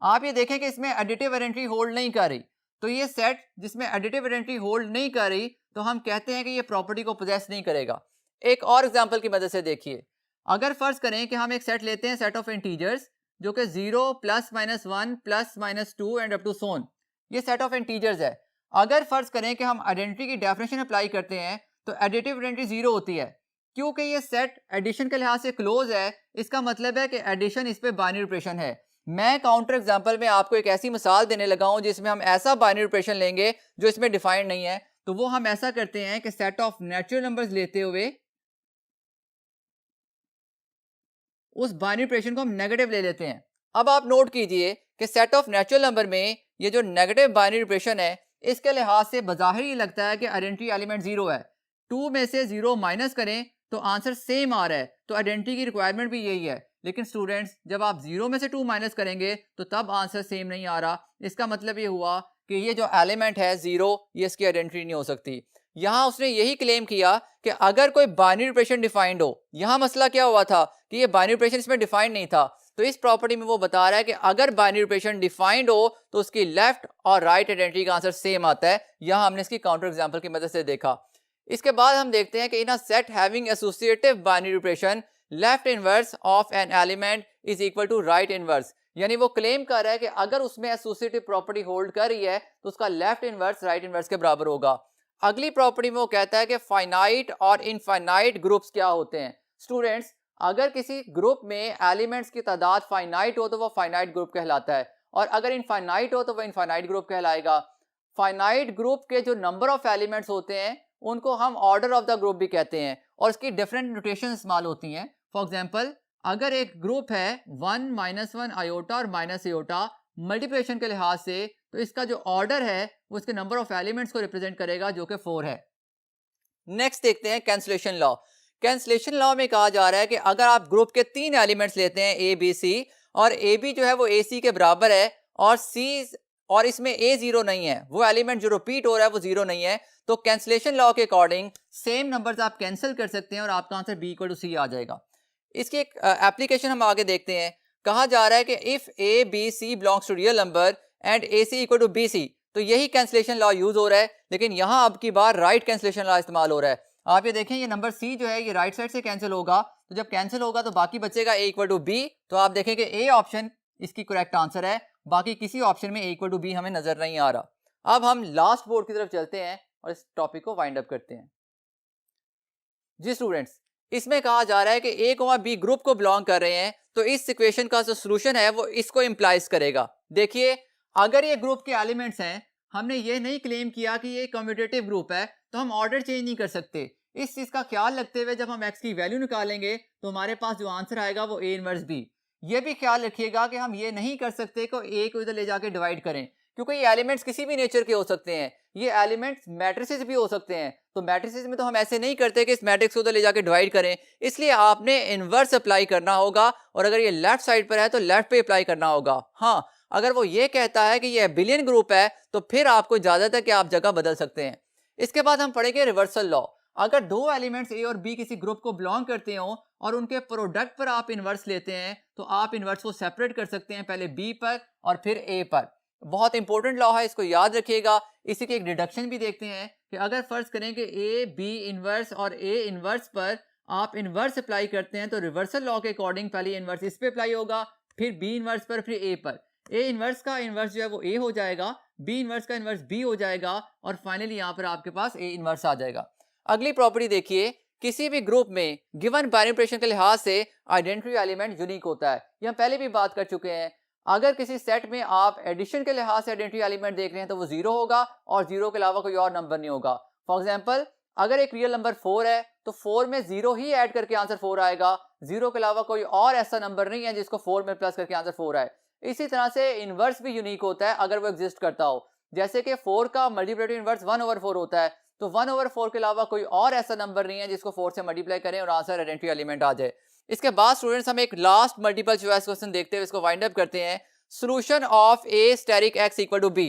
आप ये देखें कि इसमें एडिटिव आइडेंटिटी होल्ड नहीं कर रही, तो ये सेट जिसमें एडिटिव आइडेंटिटी होल्ड नहीं कर रही तो हम कहते हैं कि ये प्रॉपर्टी को पोजेस नहीं करेगा। एक और एग्जांपल की मदद से देखिए, अगर फर्ज करें कि हम एक सेट लेते हैं सेट ऑफ इंटीजर्स जो कि 0 +-1 +-2 एंड अप टू सोन, ये सेट ऑफ इंटीजर्स है। अगर फर्ज करें कि हम आइडेंटिटी की डेफिनेशन अप्लाई करते हैं तो एडिटिव आइडेंटिटी 0 होती है। क्योंकि ये सेट एडिशन के लिहाज से क्लोज है, इसका मतलब है कि एडिशन इस पे बाइनरी ऑपरेशन है। मैं काउंटर एग्जांपल में आपको एक ऐसी मिसाल देने लगा हूं जिसमें हम ऐसा बाइनरी ऑपरेशन लेंगे जो इसमें डिफाइंड नहीं है। तो वो हम ऐसा करते हैं कि सेट ऑफ नेचुरल नंबर्स लेते हुए उस बाइनरी ऑपरेशन को हम नेगेटिव ले लेते हैं। अब आप नोट कीजिए कि सेट ऑफ नेचुरल नंबर में ये जो नेगेटिव बाइनरी ऑपरेशन है इसके लिहाज से बज़ाहिर ये लगता है कि आइडेंटिटी एलिमेंट 0 है। 2 में से 0 माइनस करें तो आंसर सेम आ रहा है, तो आइडेंटिटी की रिक्वायरमेंट भी यही है। लेकिन स्टूडेंट्स जब आप 0 में से 2 माइनस करेंगे तो तब आंसर सेम नहीं आ रहा। इसका मतलब ये हुआ कि ये जो एलिमेंट है 0 ये इसकी आइडेंटिटी नहीं हो सकती। यहाँ उसने यही क्लेम किया कि अगर कोई बाइनरी ऑपरेशन डिफाइंड हो, यहाँ मसला क्या हुआ था कि ये बाइनरी ऑपरेशन इसमें डिफाइंड नहीं था, तो इस प्रॉपर्टी में वो बता रहा है कि अगर बाइनरी ऑपरेशन डिफाइंड हो तो उसकी लेफ्ट और राइट आइडेंटिटी का आंसर सेम आता है। यहाँ हमने इसकी काउंटर एग्जांपल की मदद से देखा। इसके बाद हम देखते हैं कि in a set having associative binary operation left inverse of an element is equal to right inverse, यानी वो क्लेम कर रहा है कि अगर उसमें एसोसिएटिव प्रॉपर्टी होल्ड कर रही है तो उसका लेफ्ट इनवर्स राइट इनवर्स के बराबर होगा। अगली प्रॉपर्टी में वो कहता है कि फाइनाइट और इनफाइनाइट ग्रुप्स क्या होते हैं। स्टूडेंट्स अगर किसी ग्रुप में एलिमेंट्स की तादाद फाइनाइट हो तो वो फाइनाइट ग्रुप कहलाता है, और अगर इनफाइनाइट हो तो वो इनफाइनाइट ग्रुप कहलाएगा। फाइनाइट ग्रुप के जो नंबर ऑफ एलिमेंट्स होते हैं उनको हम ऑर्डर ऑफ द ग्रुप भी कहते हैं और इसकी डिफरेंट नोटेशन इस्तेमाल होती हैं। फॉर एग्जांपल अगर एक ग्रुप है 1 -1 आयोटा और माइनस आयोटा मल्टीप्लिकेशन के लिहाज से, तो इसका जो ऑर्डर है वो इसके नंबर ऑफ एलिमेंट्स को रिप्रेजेंट करेगा जो कि 4 है। नेक्स्ट देखते हैं कैंसलेशन लॉ। कैंसलेशन लॉ में कहा जा रहा है कि अगर आप ग्रुप के 3 एलिमेंट्स लेते हैं ए बी सी, और ए बी जो है वो ए सी के बराबर है और सी और इसमें ए जीरो नहीं है, वो एलिमेंट जो रिपीट हो रहा है वो जीरो नहीं है, तो कैंसलेशन लॉ के अकॉर्डिंग सेम नंबर्स आप कैंसिल कर सकते हैं और आपका आंसर बी इक्वल टू सी आ जाएगा। इसकी एक एप्लीकेशन हम आगे देखते हैं। कहा जा रहा है कि if A B C belongs to real number and A C equal to B C, तो यही कैंसलेशन लॉ यूज हो रहा है, लेकिन यहाँ अब की बार राइट कैंसलेशन लॉ इस्तेमाल हो रहा है। आप ये देखें, ये नंबर सी जो है ये राइट साइड से कैंसिल होगा, तो जब कैंसिल होगा तो बाकी बचेगा ए इक्वल टू बी, तो आप देखें कि ए ऑप्शन इसकी करेक्ट आंसर है, बाकी किसी ऑप्शन में ए इक्वल टू बी हमें नजर नहीं आ रहा। अब हम लास्ट बोर्ड की तरफ चलते हैं और इस टॉपिक को वाइंड अप करते हैं। जी स्टूडेंट्स, इसमें कहा जा रहा है कि ए और बी ग्रुप को बिलोंग कर रहे हैं, तो इस इक्वेशन का जो सोल्यूशन है वो इसको इंप्लाइज करेगा। देखिए, अगर ये ग्रुप के एलिमेंट्स हैं, हमने ये नहीं क्लेम किया कि ये कम्यूटेटिव ग्रुप है, तो हम ऑर्डर चेंज नहीं कर सकते। इस चीज का ख्याल रखते हुए जब हम x की वैल्यू निकालेंगे तो हमारे पास जो आंसर आएगा वो a इनवर्स b। ये भी ख्याल रखिएगा कि हम ये नहीं कर सकते कि a को इधर ले जाके डिवाइड करें, क्योंकि ये एलिमेंट्स किसी भी नेचर के हो सकते हैं, ये एलिमेंट्स मैट्रिसेस भी हो सकते हैं, तो मैट्रिसेस में तो हम ऐसे नहीं करते कि इस मैट्रिक्स को उधर ले जाके डिवाइड करें, इसलिए आपने इनवर्स अप्लाई करना होगा, और अगर ये लेफ्ट साइड पर है तो लेफ्ट पे अप्लाई करना होगा। हाँ, अगर वो ये कहता है कि ये बिलियन ग्रुप है तो फिर आपको इजाजत है कि आप जगह बदल सकते हैं। इसके बाद हम पढ़ेंगे रिवर्सल लॉ। अगर दो एलिमेंट्स ए और बी किसी ग्रुप को बिलोंग करते हो और उनके प्रोडक्ट पर आप इन्वर्स लेते हैं, तो आप इन्वर्स को सेपरेट कर सकते हैं, पहले बी पर और फिर ए पर। बहुत इंपॉर्टेंट लॉ है, इसको याद रखिएगा। इसी की एक डिडक्शन भी देखते हैं कि अगर फर्ज करें कि ए बी इन्वर्स और ए इन्वर्स पर आप इन्वर्स अप्लाई करते हैं, तो रिवर्सल लॉ के अकॉर्डिंग पहले इन्वर्स इस पे अप्लाई होगा, फिर बी इन्वर्स पर, फिर ए पर। ए इन्वर्स का इन्वर्स जो है वो ए हो जाएगा, बी इन्वर्स का इन्वर्स बी हो जाएगा, और फाइनली यहाँ पर आपके पास ए इन्वर्स आ जाएगा। अगली प्रॉपर्टी देखिए, किसी भी ग्रुप में गिवन बाइनरी ऑपरेशन के लिहाज से आइडेंटिटी एलिमेंट यूनिक होता है। ये हम पहले भी बात कर चुके हैं। अगर किसी सेट में आप एडिशन के लिहाज से आइडेंटिटी एलिमेंट देख रहे हैं तो वो जीरो होगा और जीरो के अलावा कोई और नंबर नहीं होगा। फॉर एग्जांपल, अगर एक रियल नंबर 4 है तो 4 में जीरो ही ऐड करके आंसर 4 आएगा, जीरो के अलावा कोई और ऐसा नंबर नहीं है जिसको 4 में प्लस करके आंसर 4 आए। इसी तरह से इनवर्स भी यूनिक होता है अगर वो एग्जिस्ट करता हो, जैसे कि 4 का मल्टीप्लिकेटिव इनवर्स 1/4 होता है, तो 1/4 के अलावा कोई और ऐसा नंबर नहीं है जिसको 4 से मल्टीप्लाई करें और आंसर आइडेंटिटी एलिमेंट आ जाए। इसके बाद स्टूडेंट्स हम एक लास्ट मल्टीपल चॉइस क्वेश्चन देखते हुए इसको वाइंड अप करते हैं। Solution of A asterisk x equal to B.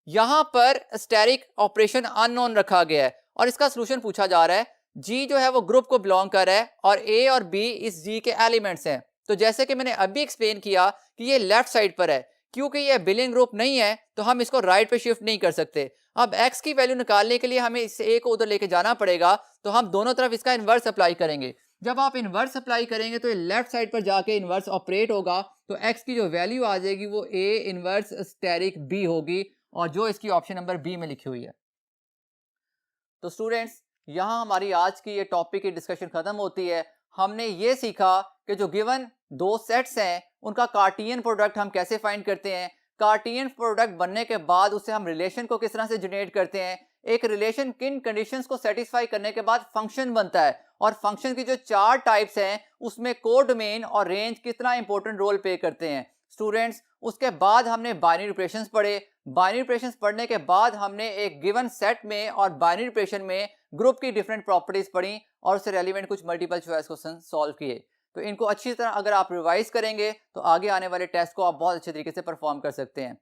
यहां पर स्टेरिक ऑपरेशन अननोन रखा गया है और इसका सॉल्यूशन पूछा जा रहा है। g जो है वो ग्रुप को बिलोंग कर रहा है और a और b इस g के एलिमेंट्स हैं। तो जैसे कि मैंने अभी एक्सप्लेन किया कि ये लेफ्ट साइड पर है, क्योंकि ये बिलियन ग्रुप नहीं है तो हम इसको राइट पे शिफ्ट नहीं कर सकते। अब x की वैल्यू निकालने के लिए हमें इस a को उधर लेके जाना पड़ेगा, तो हम दोनों तरफ इसका इन्वर्स अप्लाई करेंगे। जब आप इन्वर्स अप्लाई करेंगे तो ये लेफ्ट साइड पर जाके इन्वर्स ऑपरेट होगा, तो x की जो वैल्यू आ जाएगी वो a इन्वर्स स्टेरिक b होगी, और जो इसकी ऑप्शन नंबर बी में लिखी हुई है। तो स्टूडेंट्स, यहाँ हमारी आज की ये टॉपिक की डिस्कशन खत्म होती है। हमने ये सीखा कि जो गिवन दो सेट्स हैं उनका कार्टियन प्रोडक्ट हम कैसे फाइंड करते हैं, कार्टियन प्रोडक्ट बनने के बाद उससे हम रिलेशन को किस तरह से जनरेट करते हैं, एक रिलेशन किन कंडीशंस को सेटिस्फाई करने के बाद फंक्शन बनता है, और फंक्शन की जो 4 टाइप्स हैं उसमें कोडोमेन और रेंज कितना इंपॉर्टेंट रोल प्ले करते हैं। स्टूडेंट्स, उसके बाद हमने बाइनरी ऑपरेशंस पढ़े। बाइनरी ऑपरेशंस पढ़ने के बाद हमने एक गिवन सेट में और बाइनरी ऑपरेशन में ग्रुप की डिफरेंट प्रॉपर्टीज पढ़ी और उससे रेलिवेंट कुछ मल्टीपल चॉइस क्वेश्चन सॉल्व किए। तो इनको अच्छी तरह अगर आप रिवाइज करेंगे तो आगे आने वाले टेस्ट को आप बहुत अच्छे तरीके से परफॉर्म कर सकते हैं।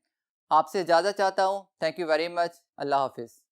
आपसे इजाज़त चाहता हूँ। Thank you very much. अल्लाह हाफिज़।